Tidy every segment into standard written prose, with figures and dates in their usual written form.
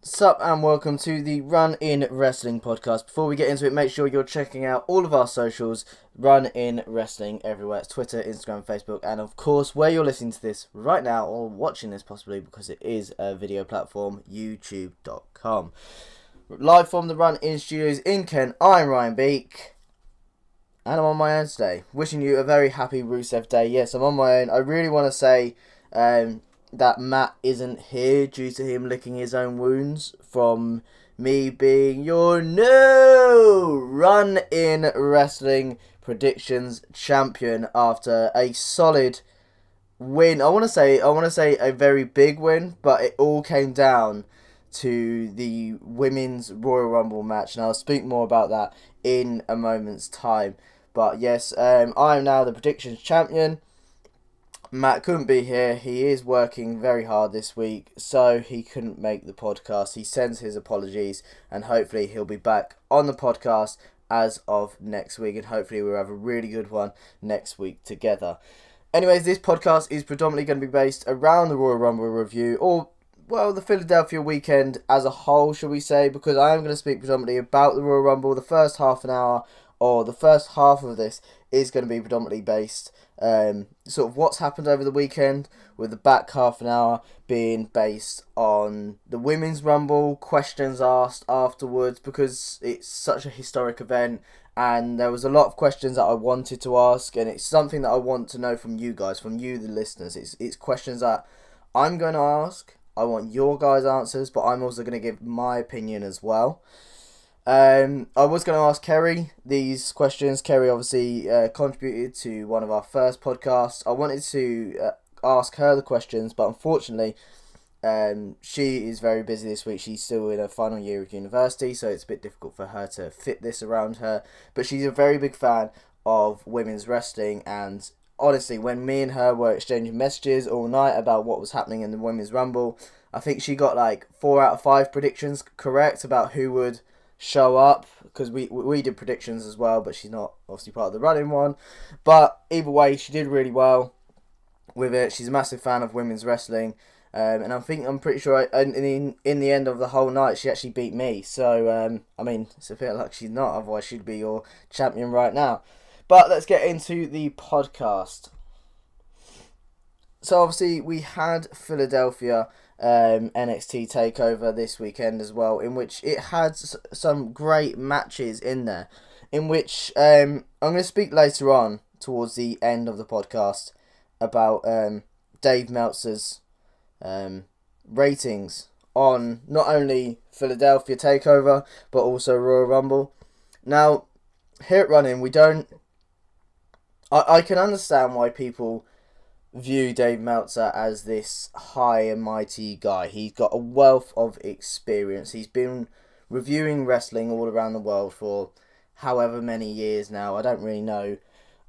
Sup and welcome to the Run In Wrestling podcast. Before we get into it, make sure you're checking out all of our socials, Run In Wrestling everywhere. It's Twitter, Instagram, Facebook, and of course where you're listening to this right now or watching this possibly because it is a video platform, youtube.com. Live from the Run In studios in Kent, I'm Ryan Beak. And I'm on my own today. Wishing you a very happy Rusev Day. Yes, I'm on my own. I really want to say that Matt isn't here due to him licking his own wounds from me being your new Run In Wrestling Predictions champion after a solid win. I want to say a very big win, but it all came down to the Women's Royal Rumble match, and I'll speak more about that in a moment's time. But yes, I am now the Predictions champion. Matt couldn't be here. He is working very hard this week, so he couldn't make the podcast. He sends his apologies, and hopefully he'll be back on the podcast as of next week, and hopefully we'll have a really good one next week together. Anyways, this podcast is predominantly going to be based around the Royal Rumble review, or, well, the Philadelphia weekend as a whole, shall we say, because I am going to speak predominantly about the Royal Rumble. The first half an hour, or the first half of this, is going to be predominantly based sort of what's happened over the weekend, with the back half an hour being based on the Women's Rumble, questions asked afterwards, because it's such a historic event, and there was a lot of questions that I wanted to ask, and it's something that I want to know from you guys, from you the listeners. It's questions that I'm going to ask. I want your guys' answers, but I'm also going to give my opinion as well. I was going to ask Kerry these questions. Kerry obviously contributed to one of our first podcasts. I wanted to ask her the questions, but unfortunately, she is very busy this week. She's still in her final year of university, so it's a bit difficult for her to fit this around her. But she's a very big fan of women's wrestling, and honestly, when me and her were exchanging messages all night about what was happening in the Women's Rumble, I think she got like 4 out of 5 predictions correct about who would show up, because we did predictions as well, but she's not obviously part of the running one. But either way, she did really well with it. She's a massive fan of women's wrestling, and I'm pretty sure in the end of the whole night she actually beat me. So I mean, it's a bit like she's not, otherwise she'd be your champion right now. But let's get into the podcast. So obviously we had Philadelphia NXT TakeOver this weekend as well, in which it had some great matches in there, in which I'm going to speak later on towards the end of the podcast about Dave Meltzer's ratings on not only Philadelphia TakeOver but also Royal Rumble. Now, here at Running, we don't... I can understand why people view Dave Meltzer as this high and mighty guy. He's got a wealth of experience. He's been reviewing wrestling all around the world for however many years now. I don't really know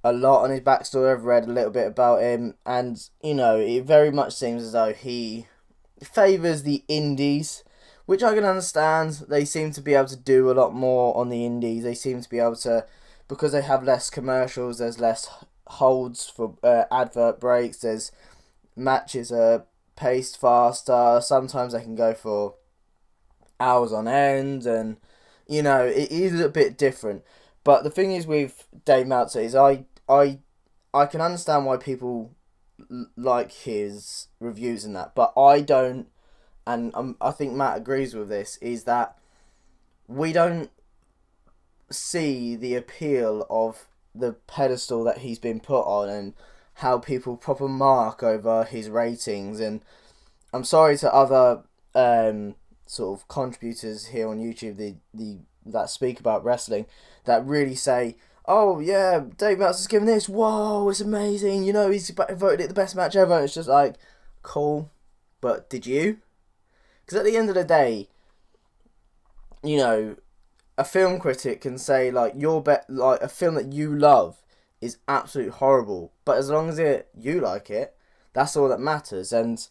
a lot on his backstory. I've read a little bit about him, and you know, it very much seems as though he favours the indies, which I can understand. They seem to be able to do a lot more on the indies. They seem to be able to, because they have less commercials, there's less holds for advert breaks, there's matches are paced faster, sometimes they can go for hours on end, and you know, it is a bit different. But the thing is with Dave Meltzer is I can understand why people like his reviews and that, but I don't, and I think Matt agrees with this, is that we don't see the appeal of the pedestal that he's been put on, and how people proper mark over his ratings. And I'm sorry to other sort of contributors here on YouTube that speak about wrestling, that really say, oh yeah, Dave Meltzer's given this, whoa, it's amazing, you know, he's voted it the best match ever. It's just like, cool, but did you? Because at the end of the day, you know, a film critic can say like like a film that you love is absolutely horrible, but as long as you like it, that's all that matters. And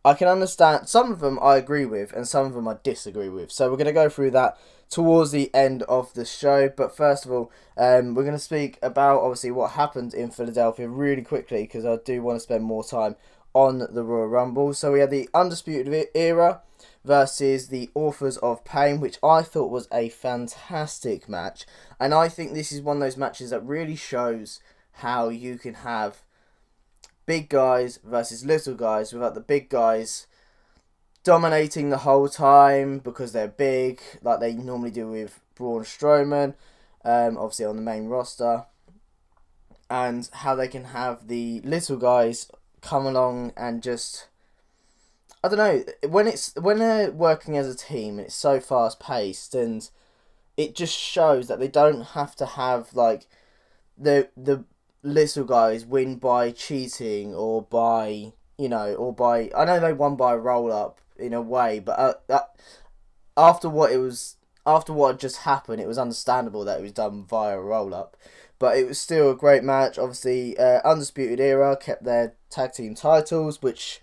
I can understand some of them I agree with, and some of them I disagree with. So we're going to go through that towards the end of the show. But first of all, we're going to speak about obviously what happened in Philadelphia really quickly, because I do want to spend more time on the Royal Rumble. So we had the Undisputed Era versus the Authors of Pain, which I thought was a fantastic match. And I think this is one of those matches that really shows how you can have big guys versus little guys without the big guys dominating the whole time because they're big, like they normally do with Braun Strowman, obviously on the main roster, and how they can have the little guys come along and just, I don't know, when they're working as a team, it's so fast paced, and it just shows that they don't have to have like the little guys win by cheating or by, I know they won by a roll up in a way, but after what had just happened, it was understandable that it was done via a roll up. But it was still a great match. Obviously, Undisputed Era kept their tag team titles, which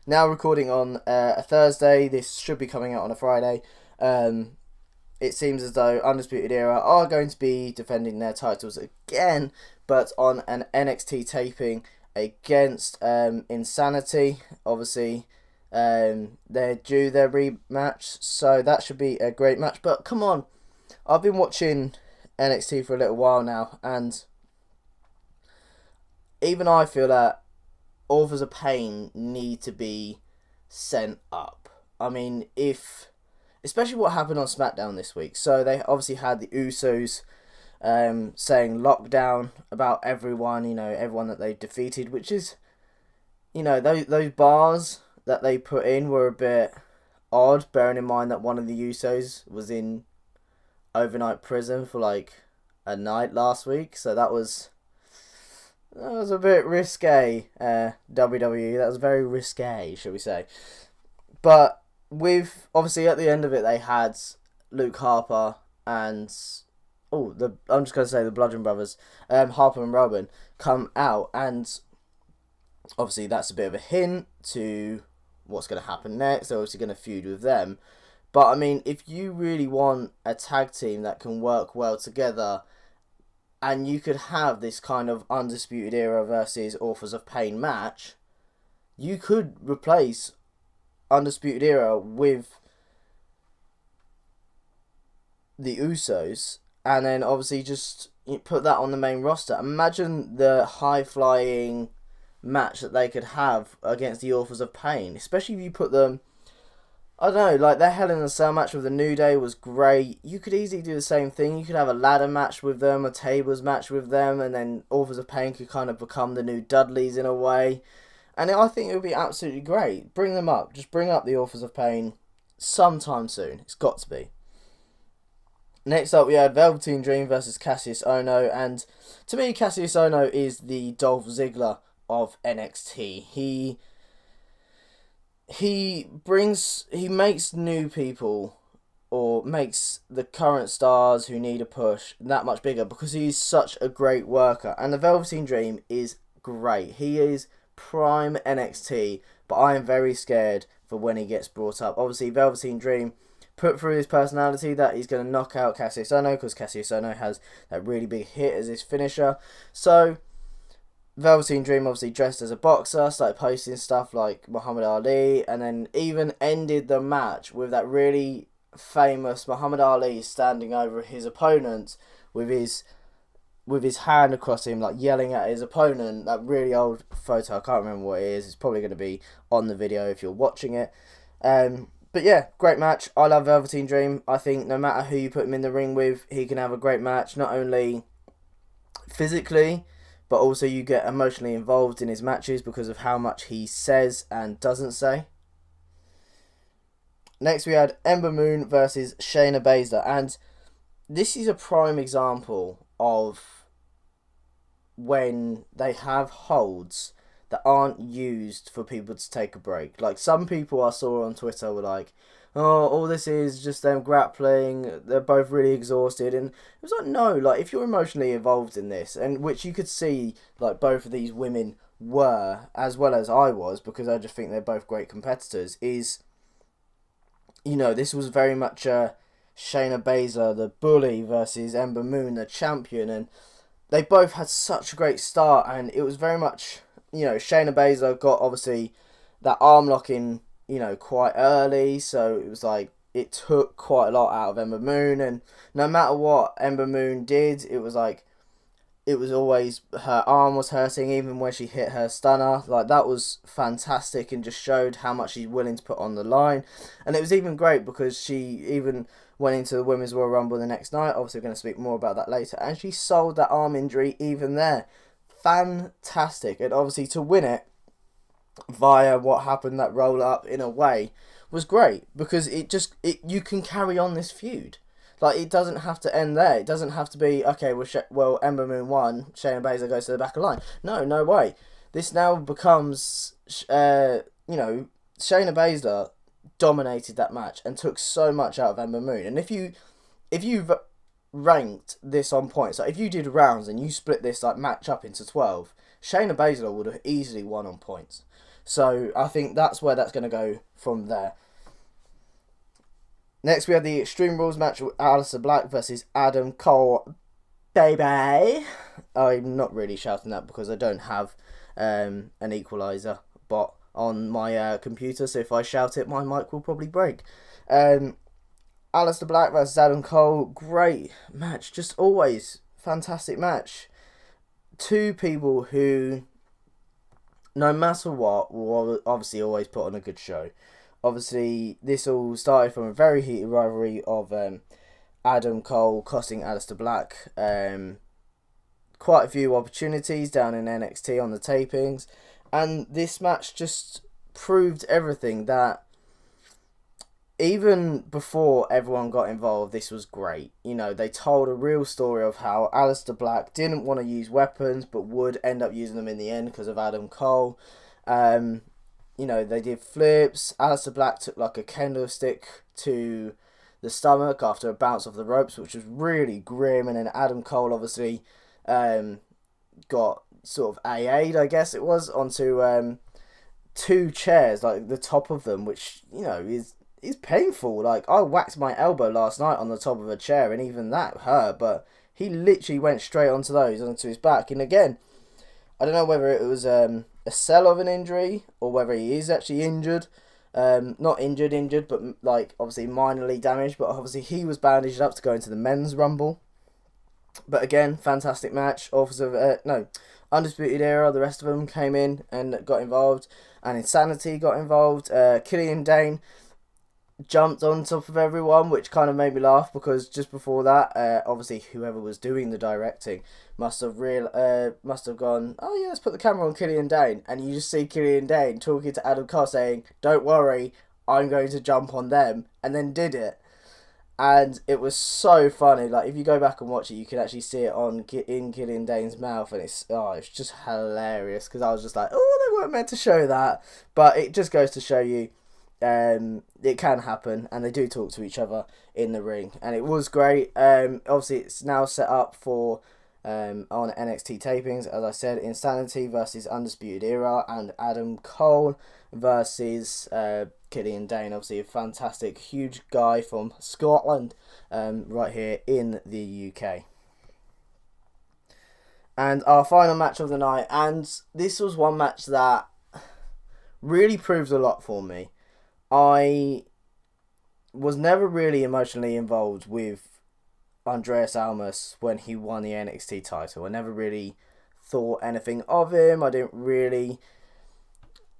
now recording on a Thursday. This should be coming out on a Friday. It seems as though Undisputed Era are going to be defending their titles again, but on an NXT taping against Insanity. Obviously, they're due their rematch, so that should be a great match. But come on, I've been watching NXT for a little while now, and even I feel that Authors of Pain need to be sent up. I mean, especially what happened on SmackDown this week. So they obviously had the Usos saying lockdown about everyone, everyone that they defeated, which is, those bars that they put in were a bit odd, bearing in mind that one of the Usos was in overnight prison for like a night last week. So that was a bit risque, WWE. That was very risque, shall we say. But with, obviously at the end of it, they had Luke Harper and I'm just going to say the Bludgeon Brothers, Harper and Rowan, come out, and obviously that's a bit of a hint to what's going to happen next. They're obviously going to feud with them. But I mean, if you really want a tag team that can work well together, and you could have this kind of Undisputed Era versus Authors of Pain match, you could replace Undisputed Era with the Usos, and then obviously just put that on the main roster. Imagine the high-flying match that they could have against the Authors of Pain, especially if you put them, I don't know, like their Hell in a Cell match with the New Day was great. You could easily do the same thing. You could have a ladder match with them, a tables match with them, and then Authors of Pain could kind of become the new Dudleys in a way. And I think it would be absolutely great. Bring them up. Just bring up the Authors of Pain sometime soon. It's got to be. Next up, we had Velveteen Dream versus Cassius Ohno, and to me, Cassius Ohno is the Dolph Ziggler of NXT. He makes new people, or makes the current stars who need a push that much bigger because he's such a great worker. And the Velveteen Dream is great. He is prime NXT, but I am very scared for when he gets brought up. Obviously, Velveteen Dream put through his personality that he's going to knock out Cassius Ohno, because Cassius Ohno has that really big hit as his finisher. So Velveteen Dream obviously dressed as a boxer, started posting stuff like Muhammad Ali, and then even ended the match with that really famous Muhammad Ali standing over his opponent with his hand across him, like yelling at his opponent. That really old photo, I can't remember what it is. It's probably going to be on the video if you're watching it. But yeah, great match. I love Velveteen Dream. I think no matter who you put him in the ring with, he can have a great match, not only physically, but also you get emotionally involved in his matches because of how much he says and doesn't say. Next we had Ember Moon versus Shayna Baszler, and this is a prime example of when they have holds that aren't used for people to take a break. Like, some people I saw on Twitter were like, oh, all this is just them grappling, they're both really exhausted, and it was like, no, like, if you're emotionally involved in this, and which you could see, like, both of these women were, as well as I was, because I just think they're both great competitors, is, this was very much Shayna Baszler, the bully, versus Ember Moon, the champion, and they both had such a great start, and it was very much, Shayna Baszler got, obviously, that arm locking, quite early, so it was like it took quite a lot out of Ember Moon, and no matter what Ember Moon did, it was like it was always her arm was hurting, even when she hit her stunner. Like, that was fantastic and just showed how much she's willing to put on the line. And it was even great because she even went into the Women's Royal Rumble the next night. Obviously, we're going to speak more about that later. And she sold that arm injury even there. Fantastic. And obviously, to win it via what happened, that roll up in a way, was great because you can carry on this feud. Like, it doesn't have to end there. It doesn't have to be, okay, well, Ember Moon won, Shayna Baszler goes to the back of the line. No way. This now becomes, Shayna Baszler dominated that match and took so much out of Ember Moon. And if you've ranked this on points, like if you did rounds and you split this like match up into 12, Shayna Baszler would have easily won on points. So I think that's where that's going to go from there. Next, we have the Extreme Rules match with Aleister Black versus Adam Cole. Baby! I'm not really shouting that because I don't have an equaliser bot on my computer, so if I shout it, my mic will probably break. Aleister Black versus Adam Cole. Great match. Just always fantastic match. Two people who, no matter what, will obviously always put on a good show. Obviously, this all started from a very heated rivalry of Adam Cole costing Aleister Black quite a few opportunities down in NXT on the tapings. And this match just proved everything, that even before everyone got involved, this was great. They told a real story of how Aleister Black didn't want to use weapons, but would end up using them in the end because of Adam Cole. They did flips. Aleister Black took like a kendo stick to the stomach after a bounce off the ropes, which was really grim. And then Adam Cole obviously got sort of AA'd, I guess it was, onto two chairs, like the top of them, which, is painful. Like, I whacked my elbow last night on the top of a chair, and even that hurt, but he literally went straight onto his back. And again, I don't know whether it was a sell of an injury or whether he is actually injured. Not injured, but like obviously minorly damaged. But obviously he was bandaged up to go into the men's rumble. But again, fantastic match. Undisputed Era, the rest of them came in and got involved, and Insanity got involved. Killian Dane jumped on top of everyone, which kind of made me laugh because just before that, obviously whoever was doing the directing must have gone, oh yeah, let's put the camera on Killian Dane, and you just see Killian Dane talking to Adam Cole saying, don't worry, I'm going to jump on them, and then did it. And it was so funny. Like, if you go back and watch it, you can actually see it in Killian Dane's mouth, and it's just hilarious because I was just like, oh, they weren't meant to show that, but it just goes to show you it can happen, and they do talk to each other in the ring, and it was great. Obviously, it's now set up for on NXT tapings, as I said, Insanity versus Undisputed Era, and Adam Cole versus Killian Dane. Obviously, a fantastic, huge guy from Scotland, right here in the UK. And our final match of the night, and this was one match that really proved a lot for me. I was never really emotionally involved with Andreas Almas when he won the NXT title. I never really thought anything of him. I didn't really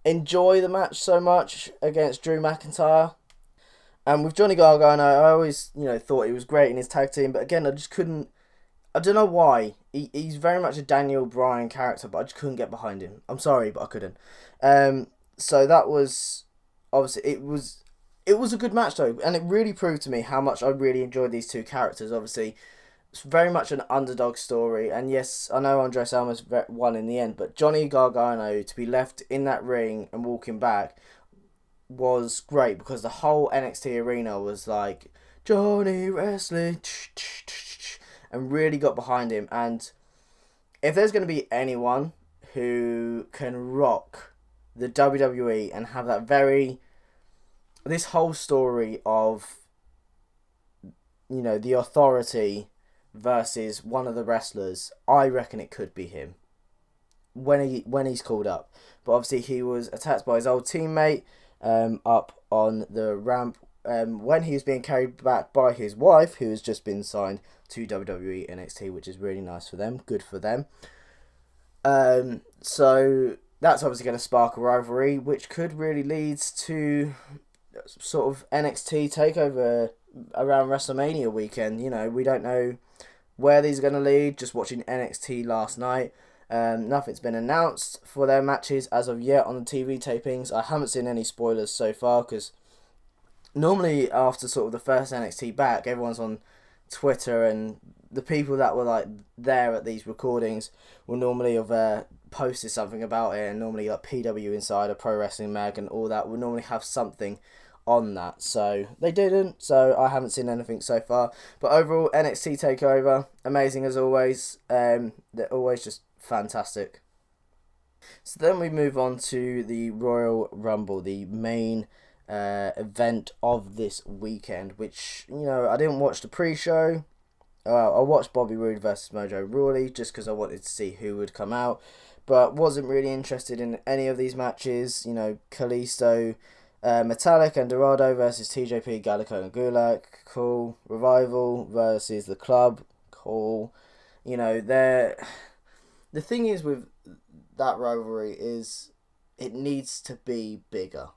enjoy the match so much against Drew McIntyre. And with Johnny Gargano, I always, thought he was great in his tag team. But again, I just couldn't. I don't know why. He's very much a Daniel Bryan character, but I just couldn't get behind him. I'm sorry, but I couldn't. So that was. Obviously, it was a good match though, and it really proved to me how much I really enjoyed these two characters. Obviously, it's very much an underdog story, and yes, I know Andres Almas won in the end, but Johnny Gargano to be left in that ring and walking back was great because the whole NXT arena was like, Johnny Wrestling, and really got behind him. And if there's going to be anyone who can rock the WWE and have that this whole story of, the Authority versus one of the wrestlers, I reckon it could be him when he's called up. But obviously he was attacked by his old teammate, up on the ramp when he was being carried back by his wife, who has just been signed to WWE NXT, which is really nice for them. Good for them. So that's obviously going to spark a rivalry, which could really lead to sort of NXT takeover around WrestleMania weekend. We don't know where these are going to lead. Just watching NXT last night, nothing's been announced for their matches as of yet on the TV tapings. I haven't seen any spoilers so far, because normally after sort of the first NXT back, everyone's on Twitter, and the people that were like there at these recordings will normally have posted something about it, and normally like PW Insider, Pro Wrestling Mag, and all that will normally have something on that. So they didn't, so I haven't seen anything so far. But overall, NXT takeover, amazing as always. They're always just fantastic. So then we move on to the Royal Rumble, the main event of this weekend, which, I didn't watch the pre-show. I watched Bobby Roode versus Mojo Rawley just because I wanted to see who would come out, but wasn't really interested in any of these matches. Kalisto, Metallic and Dorado versus TJP, Gallico and Gulak, cool. Revival versus The Club, cool. The thing is with that rivalry is it needs to be bigger.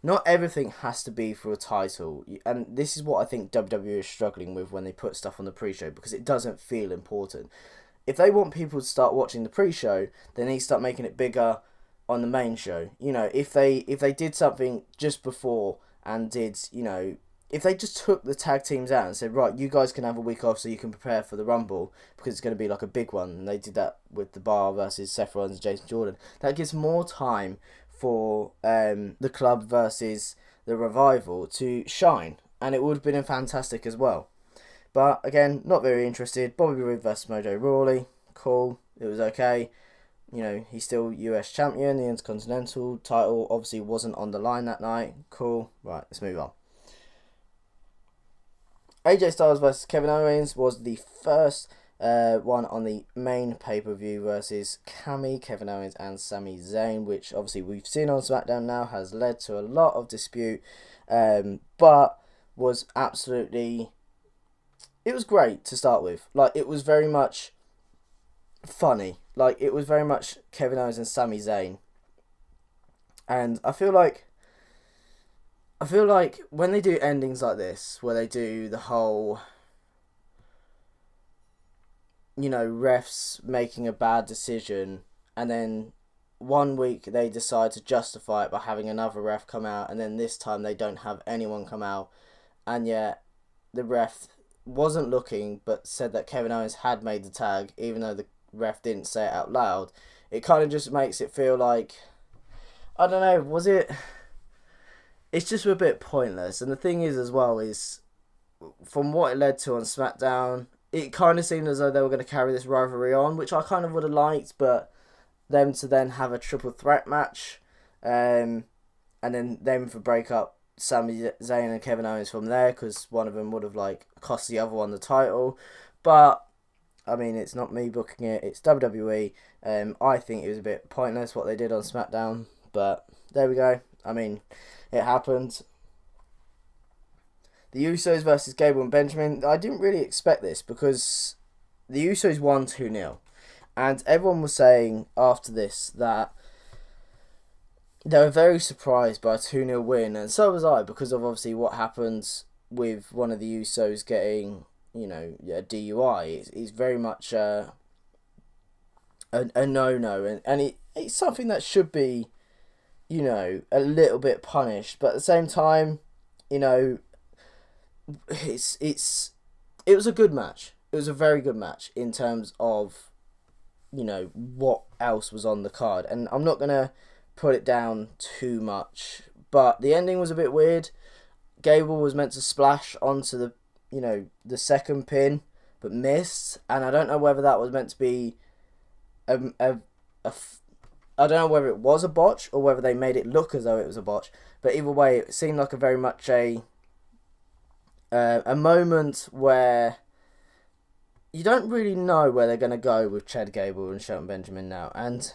Not everything has to be for a title, and this is what I think WWE is struggling with when they put stuff on the pre-show, because it doesn't feel important. If they want people to start watching the pre-show, they need to start making it bigger on the main show. If they did something just before and did, if they just took the tag teams out and said, right, you guys can have a week off so you can prepare for the Rumble, because it's going to be like a big one, and they did that with The Bar versus Seth Rollins and Jason Jordan, that gives more time for the Club versus the Revival to shine, and it would have been fantastic as well. But again, not very interested. Bobby Roode versus Mojo Rawley, cool, it was okay. He's still US champion. The Intercontinental title obviously wasn't on the line that night, cool. Right, let's move on. AJ Styles versus Kevin Owens was the first one on the main pay-per-view versus Kevin Owens and Sami Zayn, which obviously we've seen on SmackDown now, has led to a lot of dispute, but was absolutely, it was great to start with. Like, it was very much funny. Like, it was very much Kevin Owens and Sami Zayn, and I feel like when they do endings like this, where they do the whole, refs making a bad decision, and then one week they decide to justify it by having another ref come out, and then this time they don't have anyone come out, and yet the ref wasn't looking but said that Kevin Owens had made the tag, even though the ref didn't say it out loud. It kind of just makes it feel like, I don't know, it's just a bit pointless. And the thing is as well is, from what it led to on SmackDown, it kind of seemed as though they were going to carry this rivalry on, which I kind of would have liked, but them to then have a triple threat match, and then them for break up Sami Zayn and Kevin Owens from there, because one of them would have cost the other one the title. But I mean, it's not me booking it, it's WWE. I think it was a bit pointless what they did on SmackDown, but there we go. I mean, it happened. The Usos versus Gable and Benjamin. I didn't really expect this, because the Usos won 2-0. And everyone was saying after this that they were very surprised by a 2-0 win. And so was I, because of obviously what happened with one of the Usos getting, a DUI. It's very much a no-no. And it's something that should be, a little bit punished. But at the same time, it was a good match. It was a very good match in terms of, what else was on the card. And I'm not going to put it down too much, but the ending was a bit weird. Gable was meant to splash onto the, the second pin, but missed. And I don't know whether that was meant to be I don't know whether it was a botch or whether they made it look as though it was a botch. But either way, it seemed like a very much a moment where you don't really know where they're going to go with Chad Gable and Shelton Benjamin now. And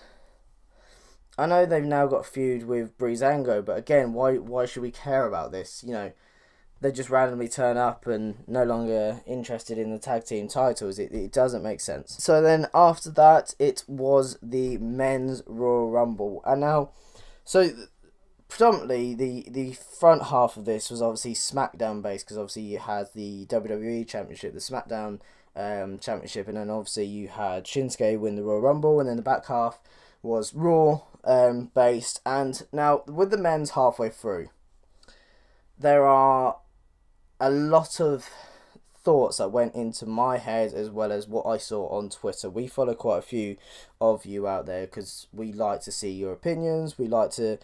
I know they've now got a feud with Breezango, but again, why should we care about this? They just randomly turn up and no longer interested in the tag team titles. It doesn't make sense. So then after that, it was the men's Royal Rumble. And now, so predominantly the front half of this was obviously SmackDown based, because obviously you had the WWE Championship, the SmackDown Championship, and then obviously you had Shinsuke win the Royal Rumble, and then the back half was Raw based. And now with the men's halfway through, there are a lot of thoughts that went into my head as well as what I saw on Twitter. We follow quite a few of you out there because we like to see your opinions. We like to,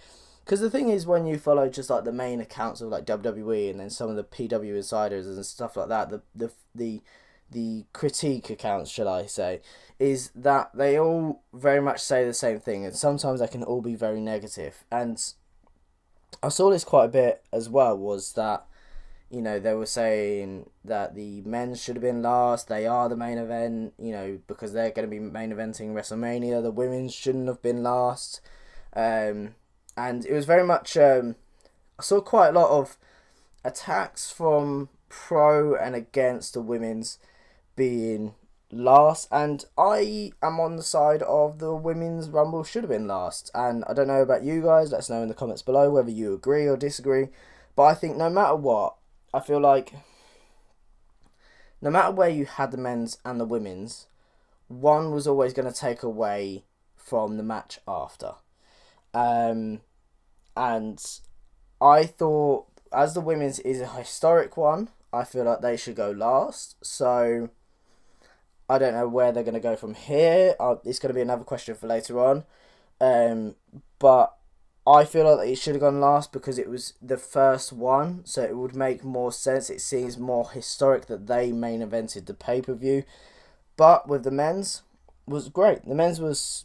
because the thing is, when you follow just like the main accounts of like WWE and then some of the PW insiders and stuff like that, the critique accounts, shall I say, is that they all very much say the same thing, and sometimes they can all be very negative. And I saw this quite a bit as well, was that they were saying that the men should have been last. They are the main event, because they're going to be main eventing WrestleMania. The women shouldn't have been last. And it was very much, I saw quite a lot of attacks from pro and against the women's being last. And I am on the side of the women's Rumble should have been last. And I don't know about you guys. Let us know in the comments below whether you agree or disagree. But I think no matter what, I feel like no matter where you had the men's and the women's, one was always going to take away from the match after. And I thought, as the women's is a historic one, I feel like they should go last. So I don't know where they're going to go from here. It's going to be another question for later on. But I feel like it should have gone last because it was the first one, so it would make more sense. It seems more historic that they main evented the pay-per-view. But with the men's, was great. The men's was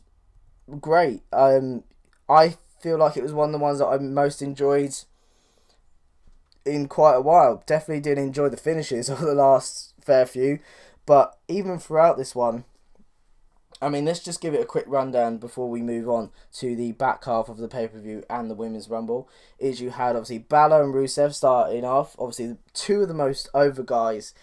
great. I feel like it was one of the ones that I most enjoyed in quite a while. Definitely did enjoy the finishes of the last fair few, but even throughout this one, I mean, let's just give it a quick rundown before we move on to the back half of the pay-per-view and the Women's Rumble. Is you had, obviously, Balor and Rusev starting off. Obviously, two of the most over guys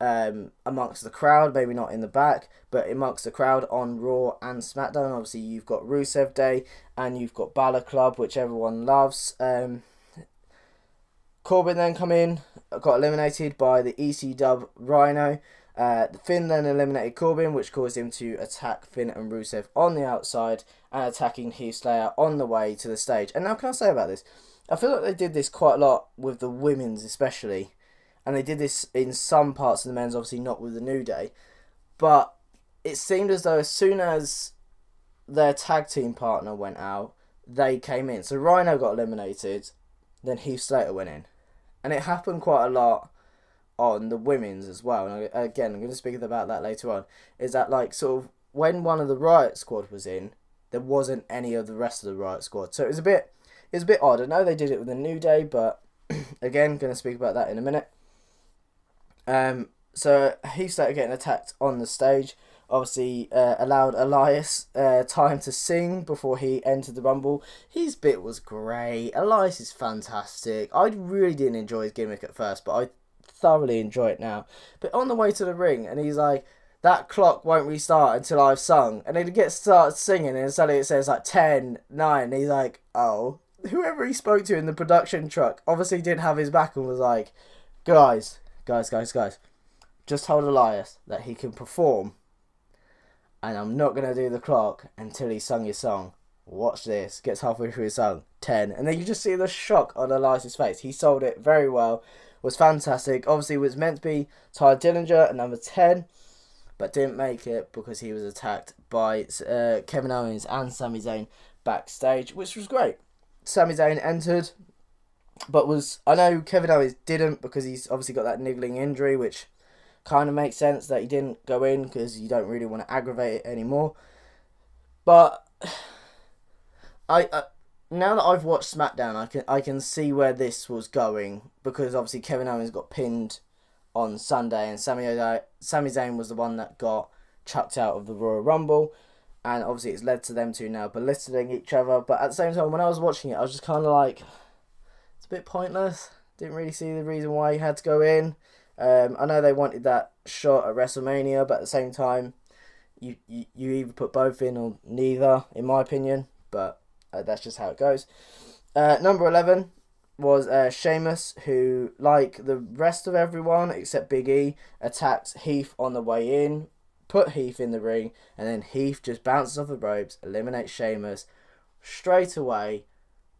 amongst the crowd. Maybe not in the back, but amongst the crowd on Raw and SmackDown. Obviously, you've got Rusev Day and you've got Balor Club, which everyone loves. Corbin then come in, got eliminated by the EC Dub Rhino. Finn then eliminated Corbin, which caused him to attack Finn and Rusev on the outside and attacking Heath Slater on the way to the stage. And now, can I say about this? I feel like they did this quite a lot with the women's especially. And they did this in some parts of the men's, obviously not with the New Day. But it seemed as though as soon as their tag team partner went out, they came in. So Rhino got eliminated, then Heath Slater went in. And it happened quite a lot on the women's as well. And again, I'm going to speak about that later on. Is that, like, sort of when one of the Riot Squad was in, there wasn't any of the rest of the Riot Squad. So it was a bit odd. I know they did it with the New Day, but again, going to speak about that in a minute. So Heath Slater getting attacked on the stage obviously allowed Elias time to sing before he entered the Rumble. His bit was great. Elias is fantastic. I really didn't enjoy his gimmick at first, but I thoroughly enjoy it now. But on the way to the ring, and he's like, that clock won't restart until I've sung. And then he gets started singing, and suddenly it says like 10, 9. And he's like, oh. Whoever he spoke to in the production truck obviously didn't have his back and was like, guys, just told Elias that he can perform, and I'm not going to do the clock until he's sung his song. Watch this. Gets halfway through his song. 10. And then you just see the shock on Elias' face. He sold it very well. Was fantastic. Obviously, it was meant to be Ty Dillinger at number 10, but didn't make it because he was attacked by Kevin Owens and Sami Zayn backstage, which was great. Sami Zayn entered, but I know Kevin Owens didn't because he's obviously got that niggling injury, which kind of makes sense that he didn't go in because you don't really want to aggravate it anymore. But I now that I've watched SmackDown, I can see where this was going, because obviously Kevin Owens got pinned on Sunday and Sami Zayn was the one that got chucked out of the Royal Rumble. and obviously it's led to them two now belittling each other. But at the same time, when I was watching it, I was just kind of like, it's a bit pointless. Didn't really see the reason why he had to go in. I know they wanted that shot at WrestleMania, but at the same time, you either put both in or neither, in my opinion. But that's just how it goes. Number 11 was Sheamus, who, like the rest of everyone except Big E, attacked Heath on the way in, put Heath in the ring, and then Heath just bounces off the ropes, eliminates Sheamus straight away,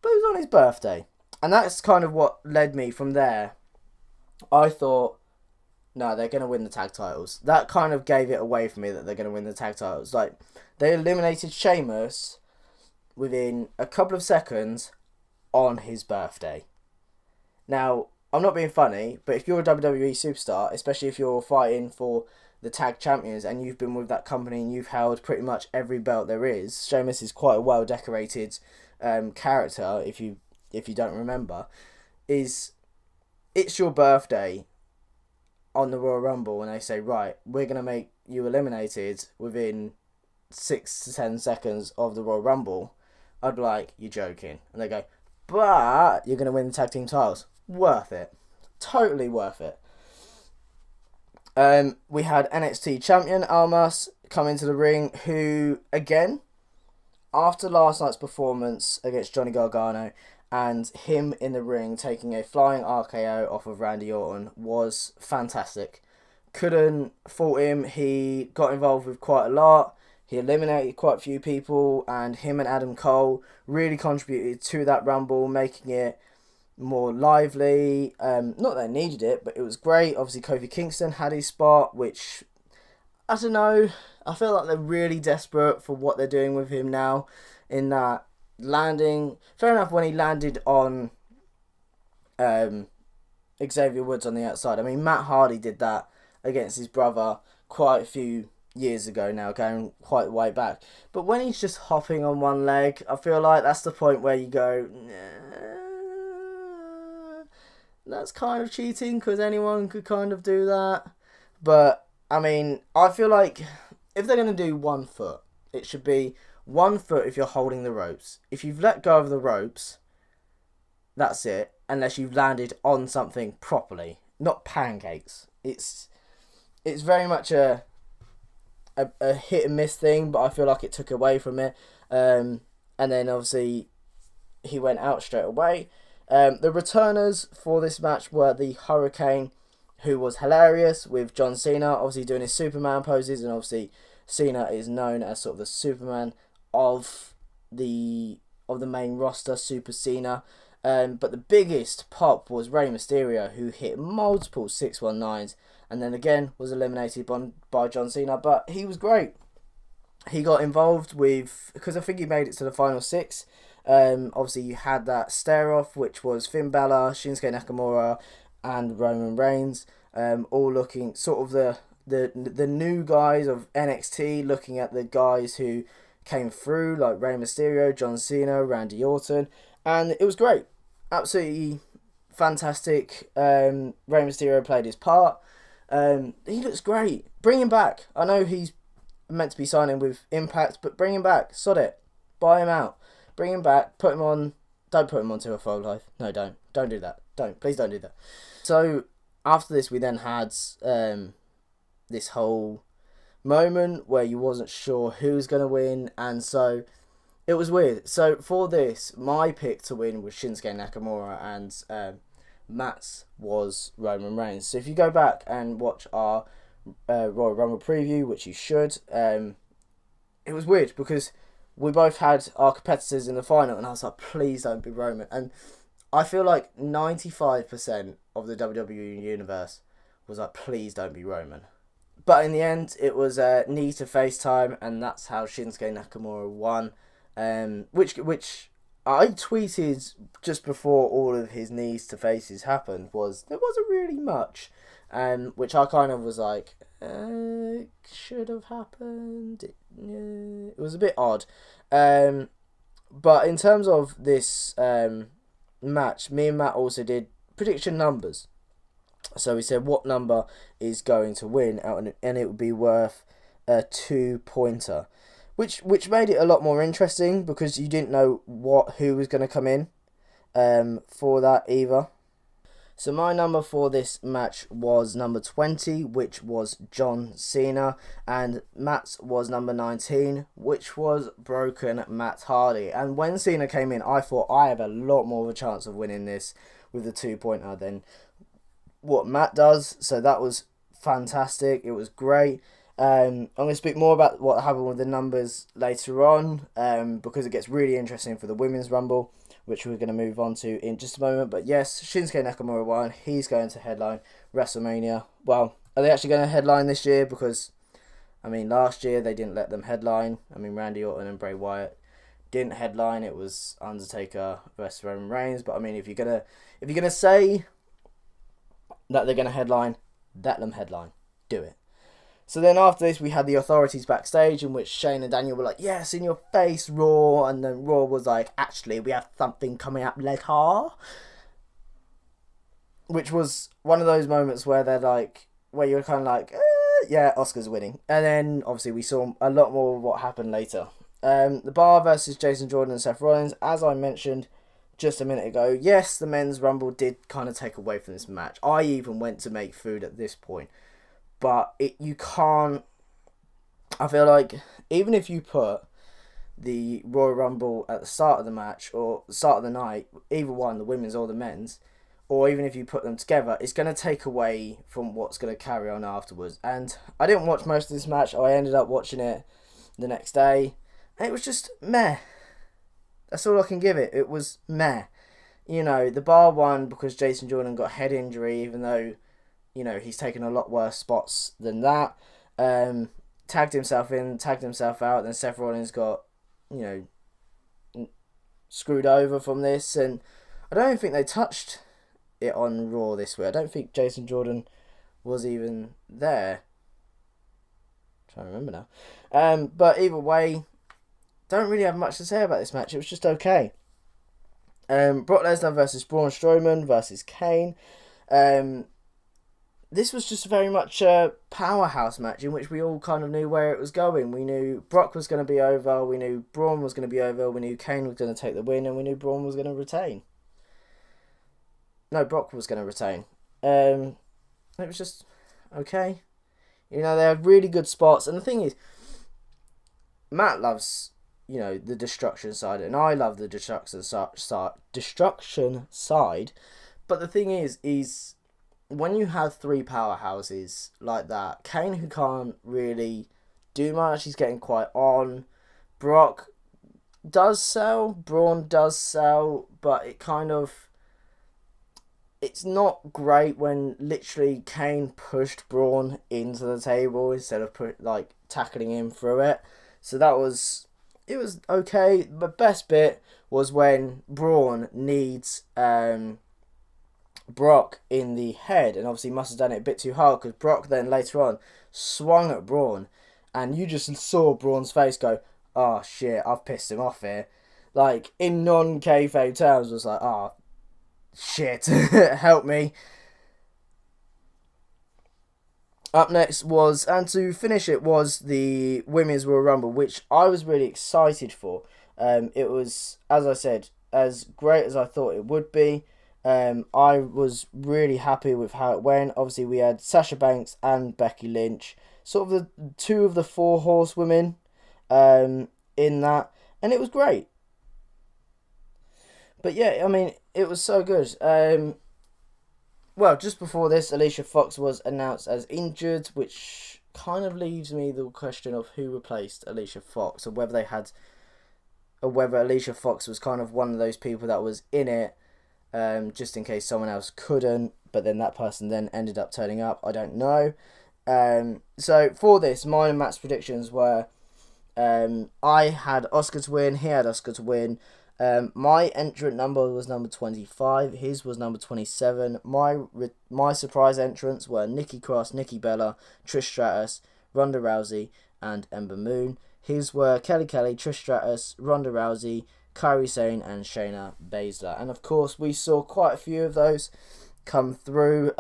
but it was on his birthday. And that's kind of what led me from there. I thought, no, they're going to win the tag titles. That kind of gave it away for me that they're going to win the tag titles. Like, they eliminated Sheamus within a couple of seconds on his birthday. Now, I'm not being funny, but if you're a WWE superstar, especially if you're fighting for the tag champions and you've been with that company and you've held pretty much every belt there is, Sheamus is quite a well-decorated character, if you don't remember, it's your birthday on the Royal Rumble and they say, right, we're going to make you eliminated within 6 to 10 seconds of the Royal Rumble, I'd be like, you're joking. And they go, but you're going to win the tag team titles. Worth it. Totally worth it. We had NXT champion Almas come into the ring, who, again, after last night's performance against Johnny Gargano and him in the ring taking a flying RKO off of Randy Orton, was fantastic. Couldn't fault him. He got involved with quite a lot. He eliminated quite a few people, and him and Adam Cole really contributed to that Rumble, making it more lively. Not that I needed it, but it was great. Obviously, Kofi Kingston had his spot, which, I don't know, I feel like they're really desperate for what they're doing with him now, in that landing, fair enough when he landed on Xavier Woods on the outside. I mean, Matt Hardy did that against his brother quite a few years ago now, going quite way back. But when he's just hopping on one leg, I feel like that's the point where you go, that's kind of cheating, because anyone could kind of do that. But, I mean, I feel like if they're going to do 1 foot, it should be 1 foot if you're holding the ropes. If you've let go of the ropes, that's it, unless you've landed on something properly, not pancakes. It's very much a hit and miss thing, but I feel like it took away from it. And then obviously he went out straight away. The returners for this match were the Hurricane, who was hilarious with John Cena, obviously doing his Superman poses, and obviously Cena is known as sort of the Superman of the main roster, Super Cena. But the biggest pop was Rey Mysterio, who hit multiple 619s and then again was eliminated by John Cena. But he was great. He got involved with, because I think he made it to the final 6. Obviously you had that stare off, which was Finn Balor, Shinsuke Nakamura and Roman Reigns, all looking sort of the new guys of NXT, looking at the guys who came through, like Rey Mysterio, John Cena, Randy Orton, and it was great. Absolutely fantastic. Rey Mysterio played his part. He looks great. Bring him back. I know he's meant to be signing with Impact, but bring him back. Sod it. Buy him out. Bring him back. Put him on. Don't put him onto a full life. No, don't. Don't do that. Please don't do that. So after this, we then had this whole moment where you wasn't sure who's going to win, and so it was weird. So for this, my pick to win was Shinsuke Nakamura, and Matt's was Roman Reigns. So if you go back and watch our Royal Rumble preview, which you should, it was weird because we both had our competitors in the final, and I was like, please don't be Roman. And I feel like 95% of the WWE universe was like, please don't be Roman. But in the end, it was knee to face time, and that's how Shinsuke Nakamura won. Which I tweeted just before all of his knees to faces happened, was there wasn't really much, which I kind of was like, should have happened. It was a bit odd. But in terms of this match, me and Matt also did prediction numbers. So we said what number is going to win, and it would be worth a 2-pointer, which made it a lot more interesting because you didn't know who was going to come in for that either. So my number for this match was number 20, which was John Cena, and Matt's was number 19, which was Broken Matt Hardy. And when Cena came in, I thought I have a lot more of a chance of winning this with the 2-pointer than what Matt does. So that was fantastic. It was great. I'm going to speak more about what happened with the numbers later on, because it gets really interesting for the Women's Rumble, which we're going to move on to in just a moment. But yes, Shinsuke Nakamura won. He's going to headline WrestleMania. Well, are they actually going to headline this year? Because, last year they didn't let them headline. Randy Orton and Bray Wyatt didn't headline. It was Undertaker versus Roman Reigns. But if you're gonna say that they're going to headline, let them headline. Do it. So then after this, we had the authorities backstage, in which Shane and Daniel were like, yes, in your face, Raw. And then Raw was like, actually, we have something coming up later. Which was one of those moments where they're like, where you're kind of like, yeah, Oscar's winning. And then, obviously, we saw a lot more of what happened later. The Bar versus Jason Jordan and Seth Rollins, as I mentioned just a minute ago, yes, the Men's Rumble did kind of take away from this match. I even went to make food at this point. But you can't... I feel like even if you put the Royal Rumble at the start of the match or the start of the night, either one, the women's or the men's, or even if you put them together, it's going to take away from what's going to carry on afterwards. And I didn't watch most of this match. I ended up watching it the next day. And it was just meh. That's all I can give it. It was meh. The Bar won because Jason Jordan got a head injury, even though... he's taken a lot worse spots than that. Tagged himself in, tagged himself out. Then Seth Rollins got, screwed over from this. And I don't even think they touched it on Raw this week. I don't think Jason Jordan was even there. I'm trying to remember now. But either way, don't really have much to say about this match. It was just okay. Brock Lesnar versus Braun Strowman versus Kane. This was just very much a powerhouse match in which we all kind of knew where it was going. We knew Brock was going to be over, we knew Braun was going to be over, we knew Kane was going to take the win, and we knew Braun was going to retain. No, Brock was going to retain. It was just okay. They had really good spots, and the thing is, Matt loves, the destruction side, and I love the destruction side. But the thing is when you have three powerhouses like that, Kane, who can't really do much, he's getting quite on. Brock does sell, Braun does sell, but it's not great when literally Kane pushed Braun into the table instead of tackling him through it. So it was okay. The best bit was when Braun needs Brock in the head, and obviously must have done it a bit too hard because Brock then later on swung at Braun, and you just saw Braun's face go, oh shit, I've pissed him off here. Like, in non-kayfabe terms, was like, oh shit, help me. Up next was, and to finish it, was the Women's Royal Rumble, which I was really excited for. It was, as I said, as great as I thought it would be. I was really happy with how it went. Obviously, we had Sasha Banks and Becky Lynch, sort of the two of the four horsewomen in that, and it was great. But yeah, it was so good. Well, just before this, Alicia Fox was announced as injured, which kind of leaves me the question of who replaced Alicia Fox, or whether Alicia Fox was kind of one of those people that was in it, just in case someone else couldn't, but then that person then ended up turning up. I don't know. So for this, mine and Matt's predictions were, I had Oscar to win, he had Oscar to win. My entrant number was number 25, his was number 27. My surprise entrants were Nikki Cross, Nikki Bella, Trish Stratus, Ronda Rousey, and Ember Moon. His were Kelly, Trish Stratus, Ronda Rousey, Kairi Sane, and Shayna Baszler. And of course, we saw quite a few of those come through.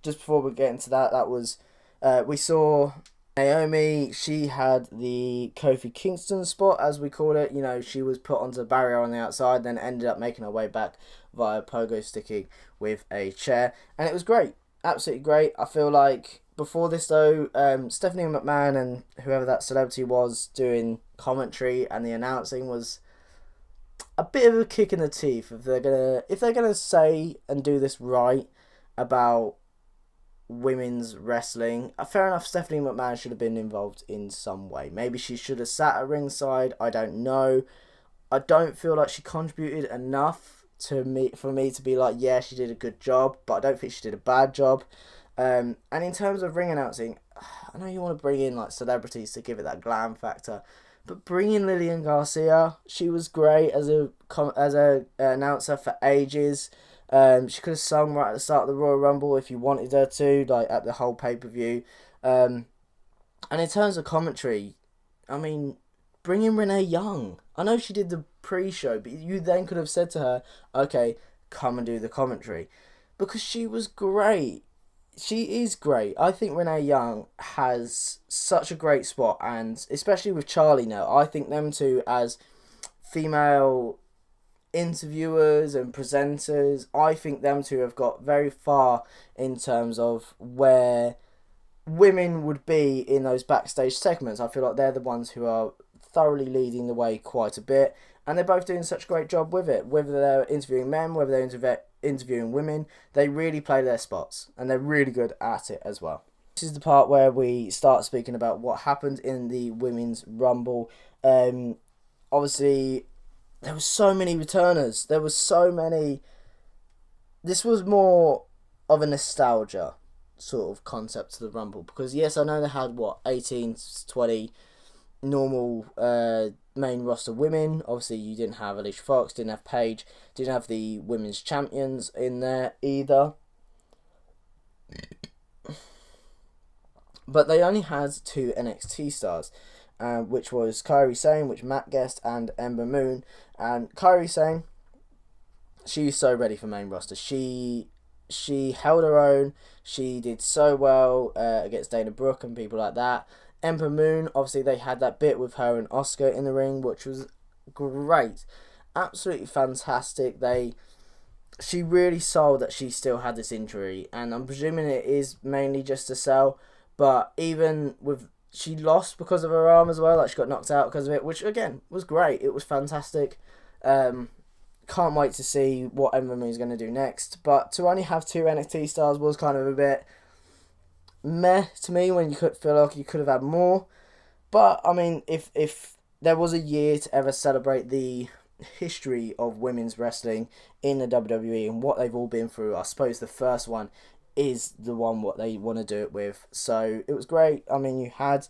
Just before we get into that was we saw Naomi, she had the Kofi Kingston spot, as we call it. You know, she was put onto the barrier on the outside, then ended up making her way back via pogo sticking with a chair. And it was great. Absolutely great. I feel like before this, though, Stephanie McMahon and whoever that celebrity was doing commentary and the announcing was a bit of a kick in the teeth if they're gonna say and do this right about women's wrestling. Fair enough, Stephanie McMahon should have been involved in some way. Maybe she should have sat at ringside. I don't know. I don't feel like she contributed enough for me to be like, yeah, she did a good job, but I don't think she did a bad job. And in terms of ring announcing, I know you want to bring in like celebrities to give it that glam factor, but bring in Lillian Garcia. She was great as a announcer for ages. She could have sung right at the start of the Royal Rumble if you wanted her to, like at the whole pay-per-view. And in terms of commentary, I mean, bring in Renee Young. I know she did the pre-show, but you then could have said to her, okay, come and do the commentary. Because she was great. She is great. I think Renee Young has such a great spot, and especially with Charlie now, I think them two as female interviewers and presenters, I think them two have got very far in terms of where women would be in those backstage segments. I feel like they're the ones who are thoroughly leading the way quite a bit, and they're both doing such a great job with it. Whether they're interviewing men, whether they're interviewing women, they really play their spots, and they're really good at it as well. This is the part where we start speaking about what happened in the Women's Rumble. Obviously, there were so many returners. There was so many. This was more of a nostalgia sort of concept to the Rumble, because yes, I know they had 18 to 20 normal main roster women. Obviously, you didn't have Alicia Fox, didn't have Paige, didn't have the women's champions in there either. But they only had 2 NXT stars, which was Kairi Sane, which Matt guessed, and Ember Moon. And Kairi Sane, she's so ready for main roster. She held her own. She did so well against Dana Brooke and people like that. Ember Moon, obviously they had that bit with her and Asuka in the ring, which was great. Absolutely fantastic. She really sold that she still had this injury, and I'm presuming it is mainly just to sell. But even with, she lost because of her arm as well. Like, she got knocked out because of it, which again was great. It was fantastic. Can't wait to see what Ember Moon is going to do next. But to only have 2 NXT stars was kind of a bit meh to me, when you could feel like you could have had more. But I mean, if there was a year to ever celebrate the history of women's wrestling in the WWE and what they've all been through, I suppose the first one is the one what they want to do it with. So it was great. I mean, you had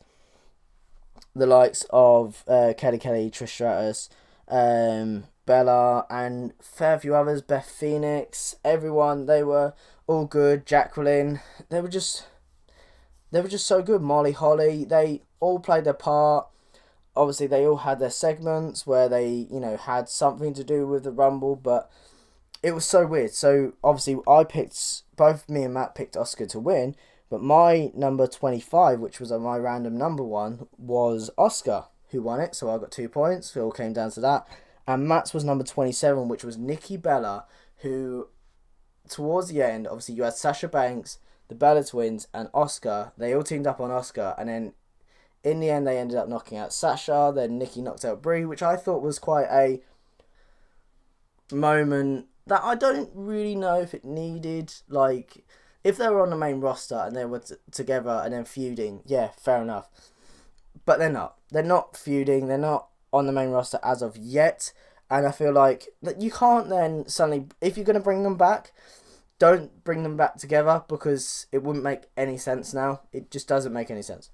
the likes of Kelly, Trish Stratus, Bella, and a fair few others, Beth Phoenix, everyone. They were all good. Jacqueline, they were just so good. Molly Holly, they all played their part. Obviously, they all had their segments where they, had something to do with the Rumble, but it was so weird. So, obviously, both me and Matt picked Asuka to win, but my number 25, which was my random number 1, was Asuka, who won it, so I got 2 points. It all came down to that. And Matt's was number 27, which was Nikki Bella, who, towards the end, obviously, you had Sasha Banks, the Bella Twins, and Asuka. They all teamed up on Asuka, and then in the end, they ended up knocking out Sasha. Then Nikki knocked out Brie, which I thought was quite a moment that I don't really know if it needed. Like, if they were on the main roster and they were together and then feuding, yeah, fair enough. But they're not. They're not feuding. They're not on the main roster as of yet. And I feel like that you can't then suddenly, if you're going to bring them back, don't bring them back together, because it wouldn't make any sense now. It just doesn't make any sense.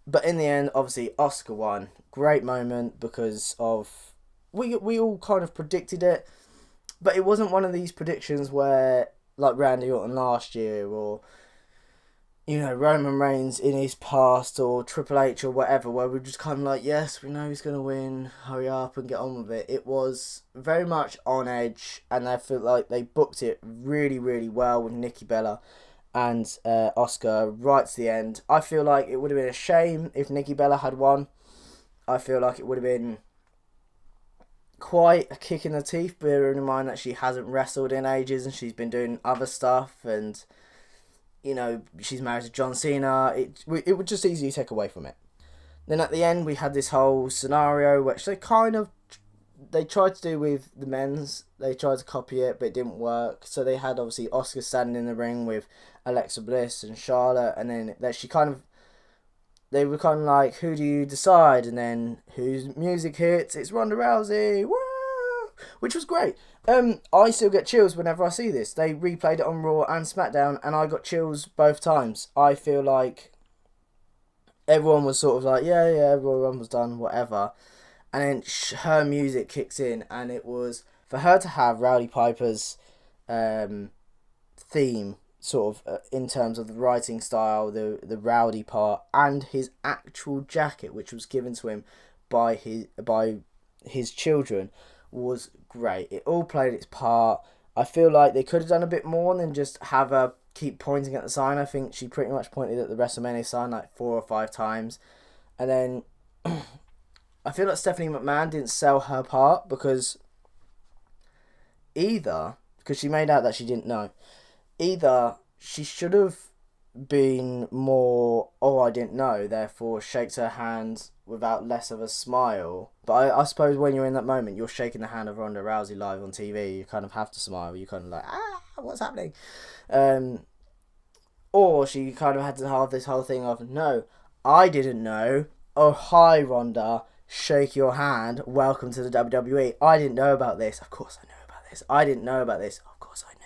But in the end, obviously, Asuka won. Great moment, because of, we all kind of predicted it, but it wasn't one of these predictions where, like Randy Orton last year, or Roman Reigns in his past, or Triple H or whatever, where we're just kind of like, yes, we know he's going to win, hurry up and get on with it. It was very much on edge, and I feel like they booked it really, really well with Nikki Bella. and Asuka right to the end. I feel like it would have been a shame if Nikki Bella had won. I feel like it would have been quite a kick in the teeth, bearing in mind that she hasn't wrestled in ages and she's been doing other stuff, and she's married to John Cena. It would just easily take away from it. Then at the end we had this whole scenario which they tried to do with the men's. They tried to copy it, but it didn't work. So they had obviously Asuka standing in the ring with Alexa Bliss and Charlotte, and then they were kind of like, who do you decide? And then whose music hits? It's Ronda Rousey, woo! Which was great. I still get chills whenever I see this. They replayed it on Raw and SmackDown, and I got chills both times. I feel like everyone was sort of like, yeah, Royal Rumble's done, whatever. And then her music kicks in, and it was for her to have Rowdy Piper's theme, sort of in terms of the writing style, the rowdy part, and his actual jacket, which was given to him by his children, was great. It all played its part. I feel like they could have done a bit more than just have her keep pointing at the sign. I think she pretty much pointed at the WrestleMania sign like 4 or 5 times, and then I feel like Stephanie McMahon didn't sell her part because she made out that she didn't know. Either she should have been more, oh, I didn't know, therefore shakes her hand without less of a smile. But I suppose when you're in that moment, you're shaking the hand of Ronda Rousey live on TV, you kind of have to smile. You kind of like, what's happening? Or she kind of had to have this whole thing of, no, I didn't know. Oh, hi, Ronda. Shake your hand. Welcome to the WWE. I didn't know about this. Of course I know about this. I didn't know about this. Of course I knew.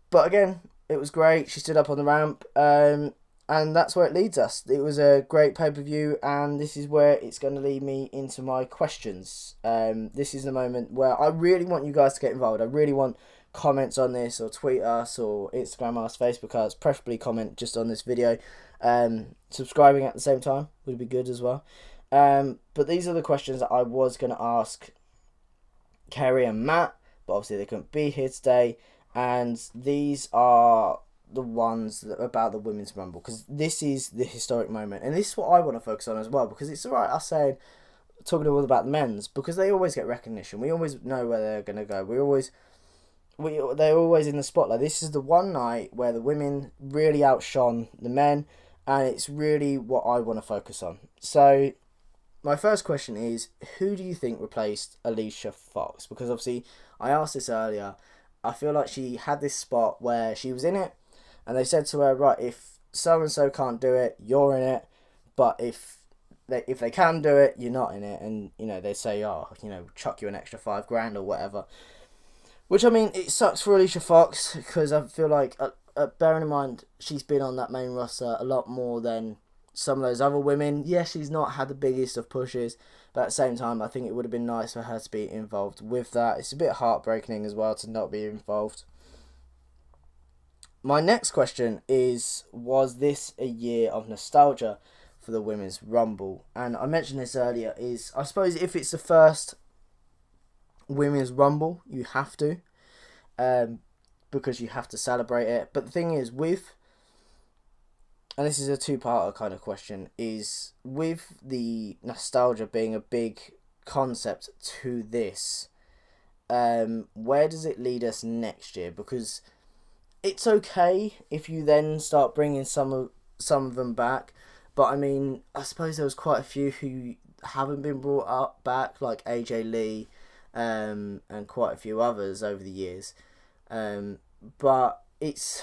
But again, it was great. She stood up on the ramp. And that's where it leads us. It was a great pay-per-view. And this is where it's going to lead me into my questions. This is the moment where I really want you guys to get involved. I really want comments on this, or tweet us, or Instagram us, Facebook us. Preferably comment just on this video. Subscribing at the same time would be good as well. But these are the questions that I was going to ask Kerry and Matt, but obviously they couldn't be here today. And these are the ones about the Women's Rumble, because this is the historic moment, and this is what I want to focus on as well, because it's alright us saying, talking all about the men's, because they always get recognition. We always know where they're going to go. They're always in the spotlight. This is the one night where the women really outshone the men, and it's really what I want to focus on. So my first question is, who do you think replaced Alicia Fox? Because obviously I asked this earlier. I feel like she had this spot where she was in it, and they said to her, right, if so and so can't do it, you're in it, but if they can do it, you're not in it. And they say, chuck you an extra $5,000 or whatever. Which, I mean, it sucks for Alicia Fox, because I feel like, bearing in mind, she's been on that main roster a lot more than some of those other women. Yes, she's not had the biggest of pushes, but at the same time, I think it would have been nice for her to be involved with that. It's a bit heartbreaking as well to not be involved. My next question is, was this a year of nostalgia for the Women's Rumble? And I mentioned this earlier, is I suppose if it's the first Women's Rumble, you have to, because you have to celebrate it. But the thing is, and this is a two-parter kind of question, is with the nostalgia being a big concept to this, where does it lead us next year? Because it's okay if you then start bringing some of them back, but I mean, I suppose there was quite a few who haven't been brought back, like AJ Lee, and quite a few others over the years. But it's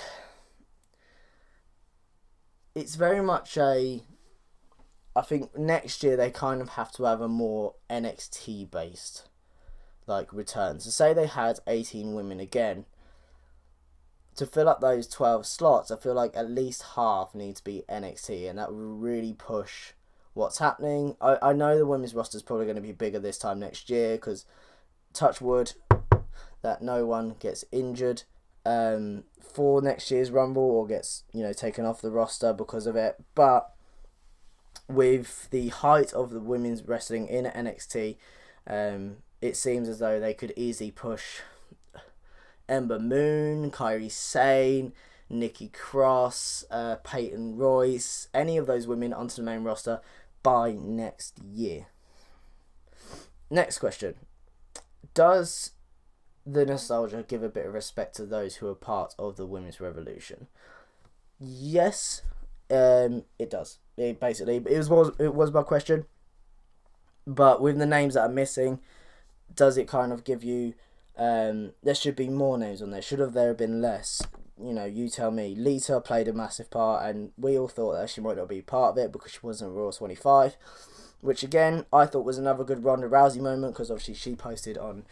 very much I think next year they kind of have to have a more NXT based return. So say they had 18 women again, to fill up those 12 slots, I feel like at least half need to be NXT, and that would really push what's happening. I know the women's roster is probably going to be bigger this time next year, because touch wood that no one gets injured for next year's Rumble, or gets taken off the roster because of it. But with the height of the women's wrestling in NXT, it seems as though they could easily push Ember Moon, Kairi Sane, Nikki Cross, Peyton Royce, any of those women onto the main roster by next year. Next question. Does the nostalgia give a bit of respect to those who are part of the women's revolution? Yes, it does. It was my question. But with the names that are missing, does it kind of give you... there should be more names on there. Should have there been less? You tell me. Lita played a massive part, and we all thought that she might not be part of it because she wasn't Raw 25. Which, again, I thought was another good Ronda Rousey moment, because obviously she posted on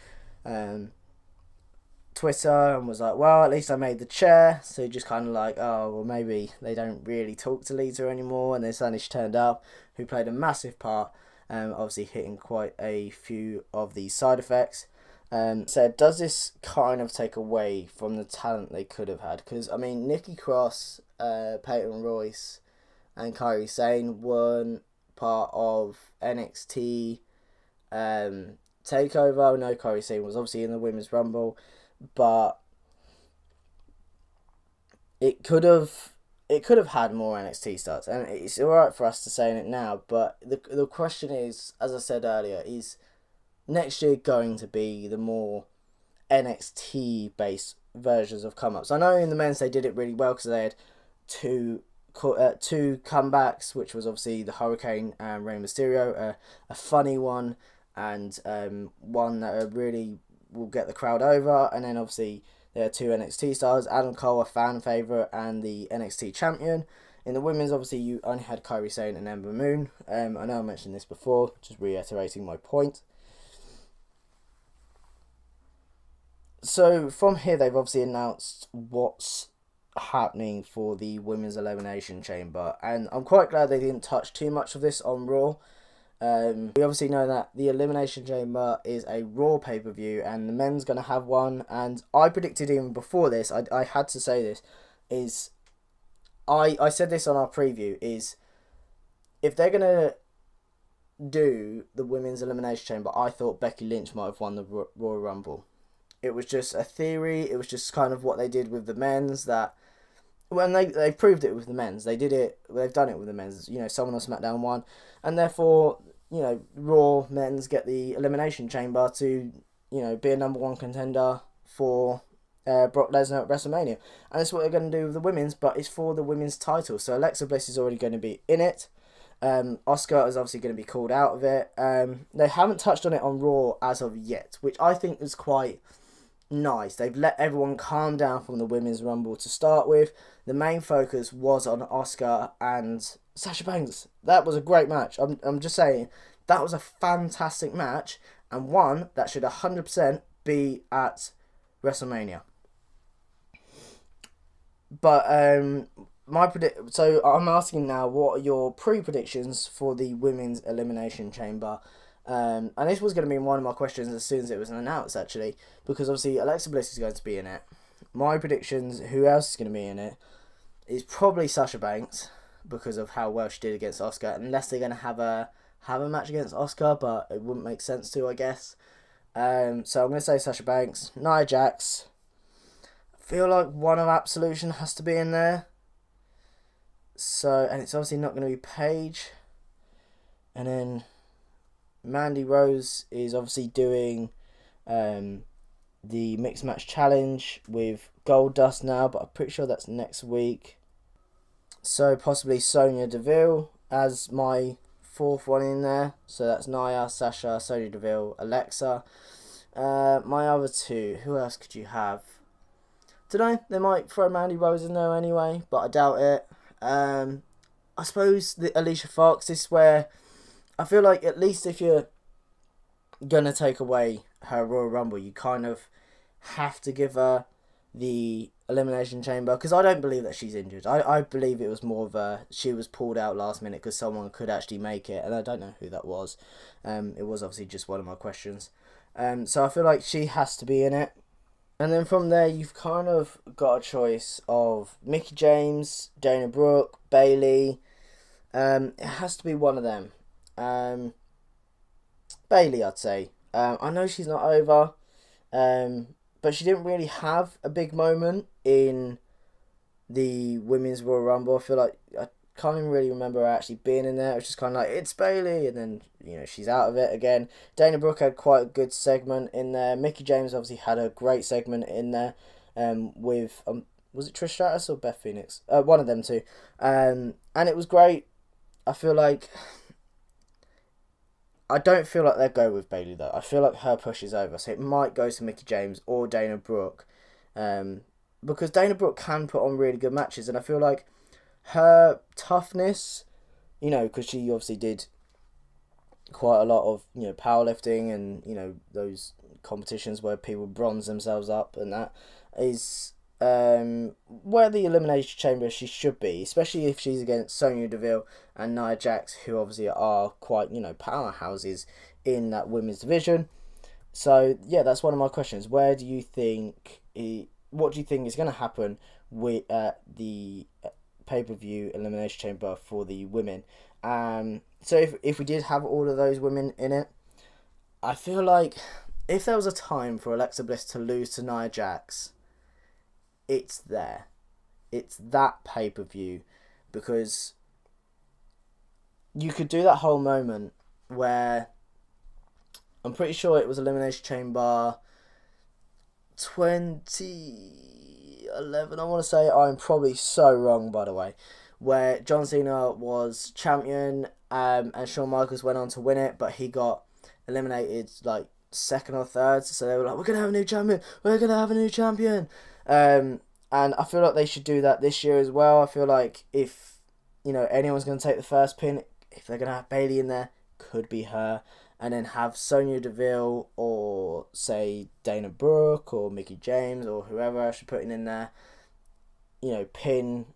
Twitter and was like, well, at least I made the chair. So just kind of like, oh, well, maybe they don't really talk to Lita anymore. And then suddenly she turned up, who played a massive part, obviously hitting quite a few of the side effects. So does this kind of take away from the talent they could have had? Because, I mean, Nikki Cross, Peyton Royce, and Kairi Sane weren't part of NXT TakeOver. No, Kairi Sane was obviously in the Women's Rumble, but it could have had more NXT starts, and it's alright for us to say it now. But the question is, as I said earlier, is next year going to be the more NXT based versions of come ups? I know in the men's they did it really well because they had two comebacks, which was obviously the Hurricane and Rey Mysterio, a funny one, and one that really will get the crowd over. And then obviously there are two NXT stars, Adam Cole, a fan favourite, and the NXT champion. In the women's, obviously you only had Kairi Sane and Ember Moon. I know I mentioned this before, just reiterating my point. So from here, they've obviously announced what's happening for the Women's Elimination Chamber, and I'm quite glad they didn't touch too much of this on Raw. We obviously know that the Elimination Chamber is a Raw pay-per-view, and the men's going to have one, and I predicted even before this, I had to say this, is I said this on our preview, is if they're going to do the Women's Elimination Chamber, I thought Becky Lynch might have won the Royal Rumble. It was just a theory. It was just kind of what they did with the men's. That when they proved it with the men's, they've done it with the men's. Someone on SmackDown won, and therefore Raw men's get the Elimination Chamber to be a number one contender for Brock Lesnar at WrestleMania, and that's what they're going to do with the women's. But it's for the women's title, so Alexa Bliss is already going to be in it. Asuka is obviously going to be called out of it. They haven't touched on it on Raw as of yet, which I think is quite nice. They've let everyone calm down from the Women's Rumble to start with. The main focus was on Asuka and Sasha Banks. That was a great match. I'm just saying, that was a fantastic match, and one that should 100% be at WrestleMania. But so I'm asking now, what are your pre-predictions for the Women's Elimination Chamber? And this was going to be one of my questions as soon as it was announced, actually, because obviously Alexa Bliss is going to be in it. My predictions, who else is going to be in it, is probably Sasha Banks, because of how well she did against Asuka, unless they're going to have a match against Asuka, but it wouldn't make sense to, I guess. So I'm going to say Sasha Banks. Nia Jax. I feel like one of Absolution has to be in there. So, and it's obviously not going to be Paige. And then Mandy Rose is obviously doing the Mixed Match Challenge with Goldust now, but I'm pretty sure that's next week. So possibly Sonya Deville as my fourth one in there. So that's Nia, Sasha, Sonya Deville, Alexa. My other two, who else could you have? Don't know, they might throw Mandy Rose in there anyway, but I doubt it. I suppose the Alicia Fox is where I feel like, at least if you're going to take away her Royal Rumble, you kind of have to give her the Elimination Chamber, because I don't believe that she's injured. I believe it was more of she was pulled out last minute because someone could actually make it, and I don't know who that was. It was obviously just one of my questions. So I feel like she has to be in it. And then from there, you've kind of got a choice of Mickie James, Dana Brooke, Bayley. It has to be one of them. Bayley, I'd say. I know she's not over, but she didn't really have a big moment in the Women's Royal Rumble. I feel like I can't even really remember her actually being in there. It was just kind of like, it's Bayley, and then, you know, she's out of it again. Dana Brooke had quite a good segment in there. Mickie James obviously had a great segment in there with, was it Trish Stratus or Beth Phoenix? One of them two. And it was great. I feel like, I don't feel like they'll go with Bayley though. I feel like her push is over. So it might go to Mickie James or Dana Brooke. Because Dana Brooke can put on really good matches, and I feel like her toughness, you know, because she obviously did quite a lot of, you know, powerlifting and, you know, those competitions where people bronze themselves up, and that is where the Elimination Chamber she should be, especially if she's against Sonya Deville and Nia Jax, who obviously are quite, you know, powerhouses in that women's division. So yeah, that's one of my questions. Where do you think what do you think is going to happen with the pay-per-view Elimination Chamber for the women? So if we did have all of those women in it, I feel like if there was a time for Alexa Bliss to lose to Nia Jax, it's there. It's that pay-per-view, because you could do that whole moment where, I'm pretty sure it was Elimination Chamber 2011, I want to say. I'm probably so wrong, by the way. Where John Cena was champion and Shawn Michaels went on to win it, but he got eliminated like second or third. So they were like, we're going to have a new champion. We're going to have a new champion. And I feel like they should do that this year as well. I feel like if, you know, anyone's going to take the first pin, if they're going to have Bayley in there, could be her. And then have Sonya Deville or, say, Dana Brooke or Mickie James or whoever I should put in there, you know, pin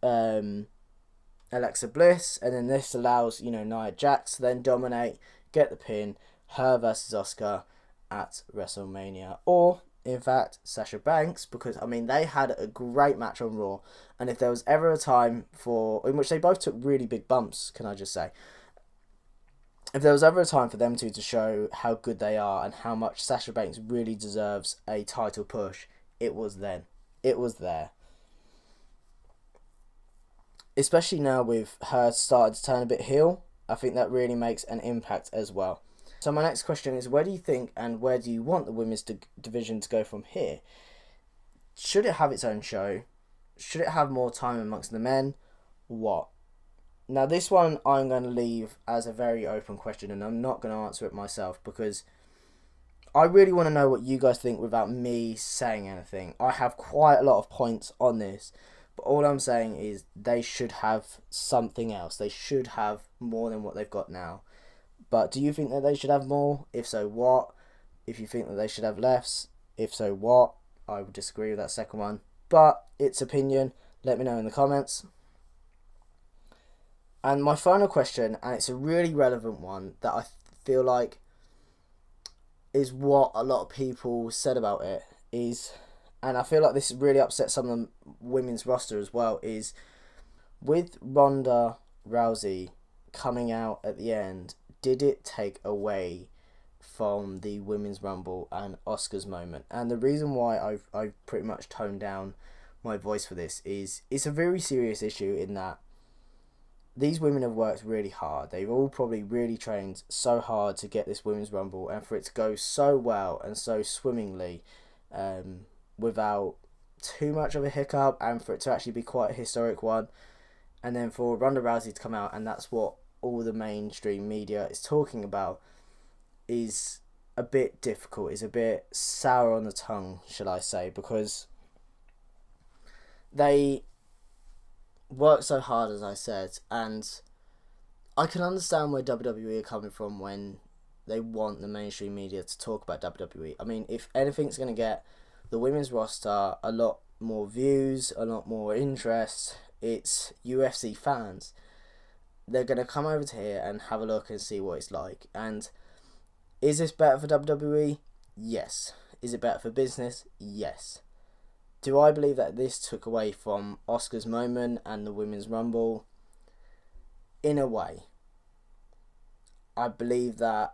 Alexa Bliss. And then this allows, you know, Nia Jax to then dominate, get the pin, her versus Asuka at WrestleMania. Or, in fact, Sasha Banks, because, I mean, they had a great match on Raw. And if there was ever a time in which they both took really big bumps, can I just say, if there was ever a time for them to show how good they are and how much Sasha Banks really deserves a title push, it was then. It was there. Especially now with her starting to turn a bit heel, I think that really makes an impact as well. So my next question is, where do you think and where do you want the women's division to go from here? Should it have its own show? Should it have more time amongst the men? What? Now, this one I'm going to leave as a very open question, and I'm not going to answer it myself because I really want to know what you guys think without me saying anything. I have quite a lot of points on this, but all I'm saying is they should have something else. They should have more than what they've got now. But do you think that they should have more? If so, what? If you think that they should have less, if so, what? I would disagree with that second one. But it's opinion. Let me know in the comments. And my final question, and it's a really relevant one that I feel like is what a lot of people said about it, is, and I feel like this really upset some of the women's roster as well, is with Ronda Rousey coming out at the end, did it take away from the Women's Rumble and Asuka's moment? And the reason why I've pretty much toned down my voice for this is it's a very serious issue in that these women have worked really hard. They've all probably really trained so hard to get this Women's Rumble, and for it to go so well and so swimmingly without too much of a hiccup, and for it to actually be quite a historic one, and then for Ronda Rousey to come out and that's what all the mainstream media is talking about, is a bit difficult. It's a bit sour on the tongue, shall I say, because they work so hard, as I said, and I can understand where WWE are coming from when they want the mainstream media to talk about WWE. I mean, if anything's going to get the women's roster a lot more views, a lot more interest, it's UFC fans. They're going to come over to here and have a look and see what it's like. And is this better for WWE? Yes. Is it better for business? Yes. Do I believe that this took away from Asuka's moment and the Women's Rumble? In a way. I believe that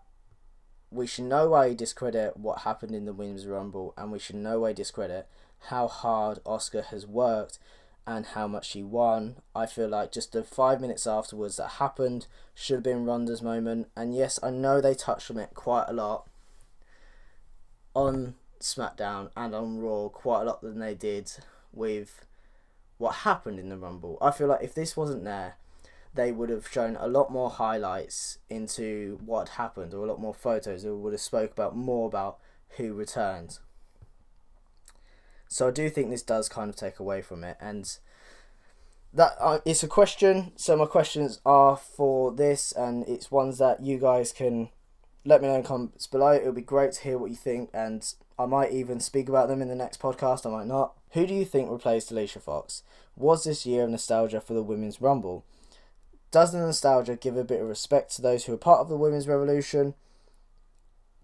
we should no way discredit what happened in the Women's Rumble, and we should no way discredit how hard Asuka has worked and how much she won. I feel like just the 5 minutes afterwards that happened should have been Ronda's moment. And yes, I know they touched on it quite a lot on SmackDown and on Raw, quite a lot than they did with what happened in the Rumble. I feel like if this wasn't there, they would have shown a lot more highlights into what happened, or a lot more photos, or would have spoke about more about who returned. So I do think this does kind of take away from it, and that it's a question. So my questions are for this, and it's ones that you guys can let me know in the comments below. It would be great to hear what you think, and I might even speak about them in the next podcast, I might not. Who do you think replaced Alicia Fox? Was this year of nostalgia for the Women's Rumble? Does the nostalgia give a bit of respect to those who are part of the Women's Revolution?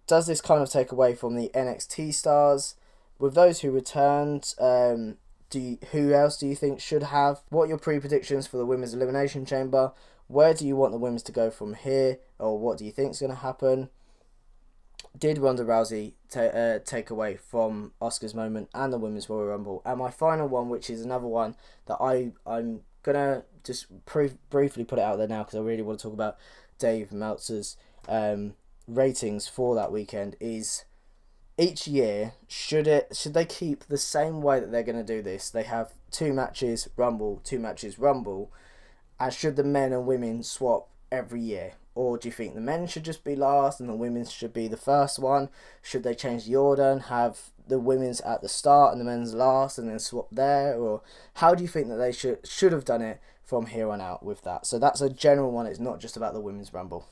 Does this kind of take away from the NXT stars? With those who returned, who else do you think should have? What are your pre-predictions for the Women's Elimination Chamber? Where do you want the women's to go from here? Or what do you think is going to happen? Did Ronda Rousey take away from Asuka's moment and the Women's Royal Rumble? And my final one, which is another one that I'm going to just briefly put it out there now, because I really want to talk about Dave Meltzer's ratings for that weekend, is each year, should they keep the same way that they're going to do this? They have 2 matches Rumble, 2 matches Rumble, and should the men and women swap every year? Or do you think the men should just be last and the women's should be the first one? Should they change the order and have the women's at the start and the men's last and then swap there? Or how do you think that they should have done it from here on out with that? So that's a general one. It's not just about the Women's Rumble.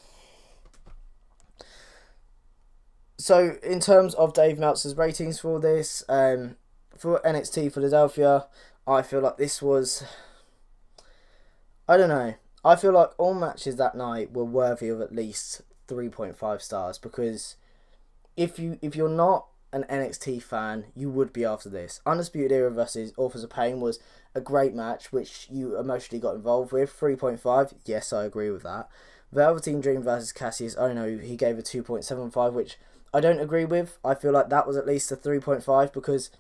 So in terms of Dave Meltzer's ratings for this, for NXT Philadelphia, I feel like this was, I don't know, I feel like all matches that night were worthy of at least 3.5 stars, because if you're not an NXT fan, you would be after this. Undisputed Era versus Authors of Pain was a great match, which you emotionally got involved with. 3.5, yes, I agree with that. Velveteen Dream versus Cassius Ohno, he gave a 2.75, which I don't agree with. I feel like that was at least a 3.5, because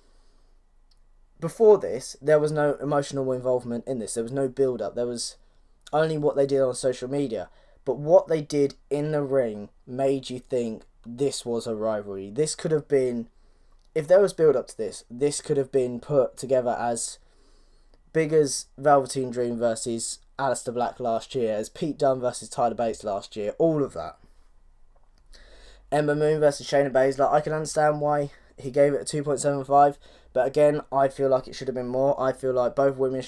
before this, there was no emotional involvement in this. There was no build-up. There was only what they did on social media. But what they did in the ring made you think this was a rivalry. This could have been, if there was build-up to this, this could have been put together as big as Velveteen Dream versus Aleister Black last year, as Pete Dunne versus Tyler Bates last year, all of that. Ember Moon versus Shayna Baszler, I can understand why he gave it a 2.75, but again, I feel like it should have been more. I feel like both women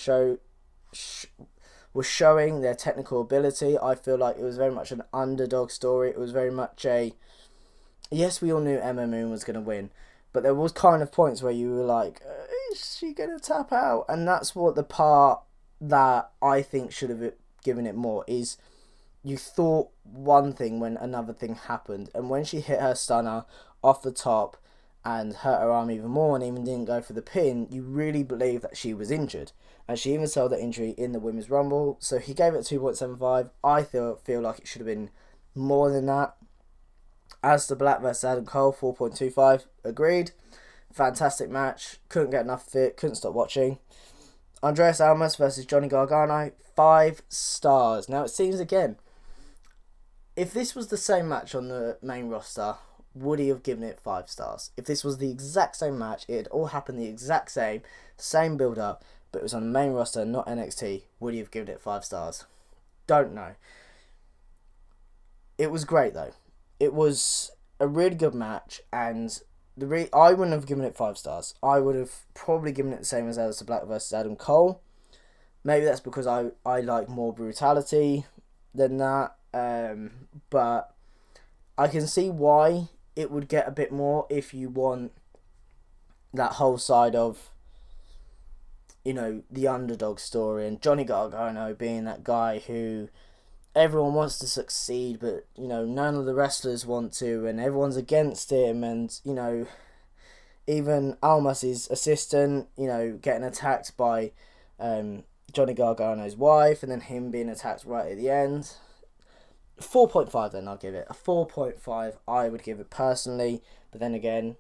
were showing their technical ability. I feel like it was very much an underdog story. It was very much a, yes, we all knew Ember Moon was going to win, but there was kind of points where you were like, is she going to tap out? And that's what the part that I think should have given it more is, you thought one thing when another thing happened, and when she hit her stunner off the top and hurt her arm even more and even didn't go for the pin, you really believed that she was injured, and she even sold that injury in the Women's Rumble. So he gave it 2.75. I feel like it should have been more than that. Aleister Black versus Adam Cole, 4.25, agreed. Fantastic match, couldn't get enough of it, couldn't stop watching. Andreas Almas versus Johnny Gargano, 5 stars. Now it seems again, if this was the same match on the main roster, would he have given it 5 stars? If this was the exact same match, it had all happened the exact same build-up, but it was on the main roster, not NXT, would he have given it 5 stars? Don't know. It was great though. It was a really good match, and I wouldn't have given it 5 stars. I would have probably given it the same as Aleister Black versus Adam Cole. Maybe that's because I like more brutality than that. But I can see why it would get a bit more if you want that whole side of, you know, the underdog story, and Johnny Gargano being that guy who everyone wants to succeed, but, you know, none of the wrestlers want to, and everyone's against him, and, you know, even Almas's assistant, you know, getting attacked by Johnny Gargano's wife, and then him being attacked right at the end. 4.5 then I'll give it. A 4.5 I would give it personally. But then again,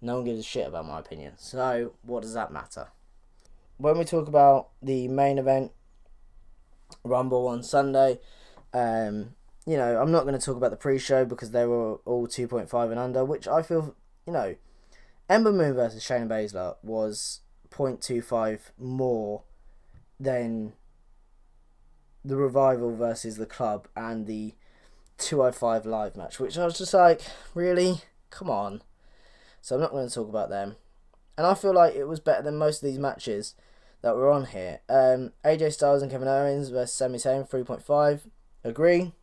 no one gives a shit about my opinion. So what does that matter? When we talk about the main event, Rumble on Sunday, I'm not going to talk about the pre-show because they were all 2.5 and under, which I feel, Ember Moon versus Shayna Baszler was 0.25 more than the Revival versus the Club and the 205 Live match, which I was just like, really? Come on. So I'm not going to talk about them. And I feel like it was better than most of these matches that were on here. AJ Styles and Kevin Owens versus Sami Zayn, 3.5. Agree.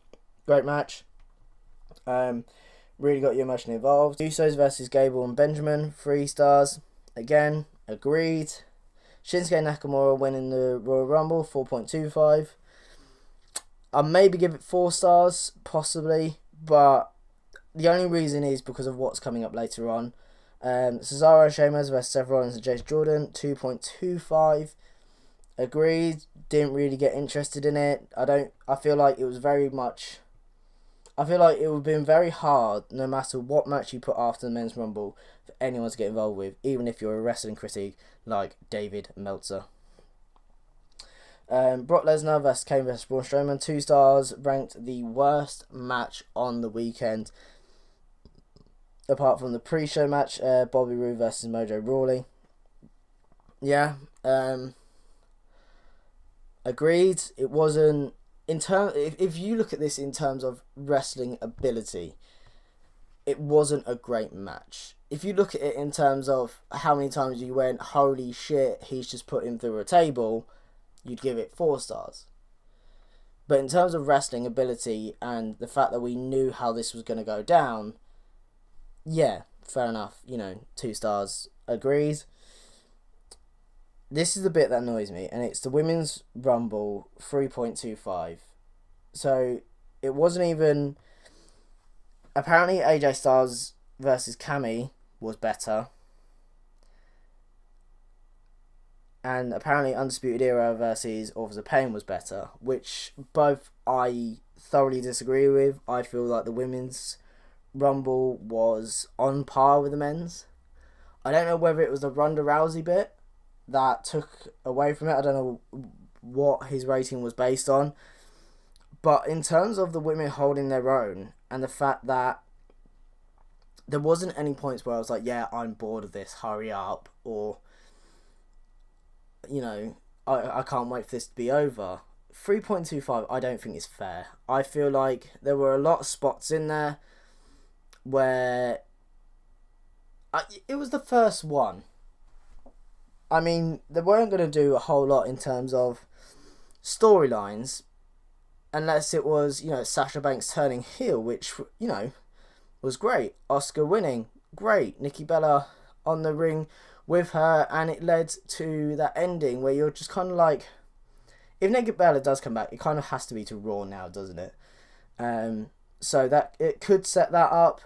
Great match. Really got you emotionally involved. Usos versus Gable and Benjamin, 3 stars. Again, agreed. Shinsuke Nakamura winning the Royal Rumble, 4.25. I'll maybe give it 4 stars, possibly, but the only reason is because of what's coming up later on. Cesaro, Sheamus versus Seth Rollins and Jace Jordan, 2.25. Agreed. Didn't really get interested in it. I feel like it was very much... I feel like it would have been very hard, no matter what match you put after the Men's Rumble, for anyone to get involved with, even if you're a wrestling critic like David Meltzer. Brock Lesnar versus Kane versus Braun Strowman, 2 stars, ranked the worst match on the weekend. Apart from the pre-show match, Bobby Roode versus Mojo Rawley. Yeah, agreed. It wasn't if you look at this in terms of wrestling ability, it wasn't a great match. If you look at it in terms of how many times you went, holy shit, he's just put him through a table, you'd give it 4 stars. But in terms of wrestling ability and the fact that we knew how this was going to go down, yeah, fair enough. 2 stars, agreed. This is the bit that annoys me, and it's the Women's Rumble, 3.25. So, it wasn't even... Apparently, AJ Styles versus Cammy was better. And apparently, Undisputed Era versus Authors of Pain was better, which both I thoroughly disagree with. I feel like the Women's Rumble was on par with the men's. I don't know whether it was the Ronda Rousey bit that took away from it. I don't know what his rating was based on. But in terms of the women holding their own and the fact that there wasn't any points where I was like, yeah, I'm bored of this, hurry up, or, I can't wait for this to be over. 3.25 I don't think is fair. I feel like there were a lot of spots in there where it was the first one. I mean, they weren't going to do a whole lot in terms of storylines unless it was, Sasha Banks turning heel, which, was great. Oscar winning, great. Nikki Bella on the ring with her, and it led to that ending where you're just kind of like, if Nikki Bella does come back, it kind of has to be to Raw now, doesn't it? So that it could set that up.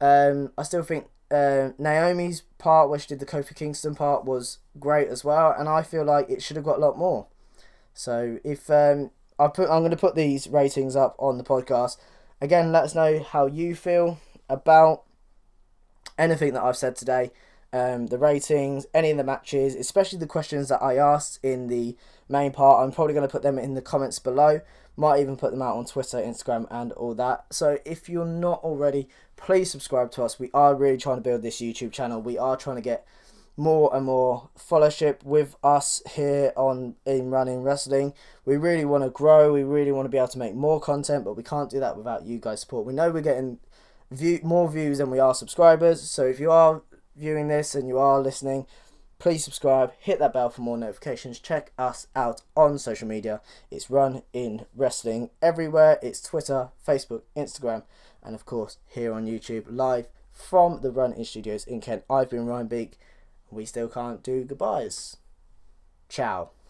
I still think Naomi's part, where she did the Kofi Kingston part, was great as well, and I feel like it should have got a lot more. So if I'm going to put these ratings up on the podcast. Again, let us know how you feel about anything that I've said today. The ratings, any of the matches, especially the questions that I asked in the main part. I'm probably going to put them in the comments below. Might even put them out on Twitter, Instagram, and all that. So if you're not already, please subscribe to us. We are really trying to build this YouTube channel. We are trying to get more and more followership with us here in Running Wrestling. We really want to grow. We really want to be able to make more content, but we can't do that without you guys' support. We know we're getting more views than we are subscribers. So if you are viewing this and you are listening, please subscribe, hit that bell for more notifications. Check us out on social media. It's Run In Wrestling everywhere. It's Twitter, Facebook, Instagram, and of course here on YouTube, live from the Run In Studios in Kent. I've been Ryan Beak. We still can't do goodbyes. Ciao.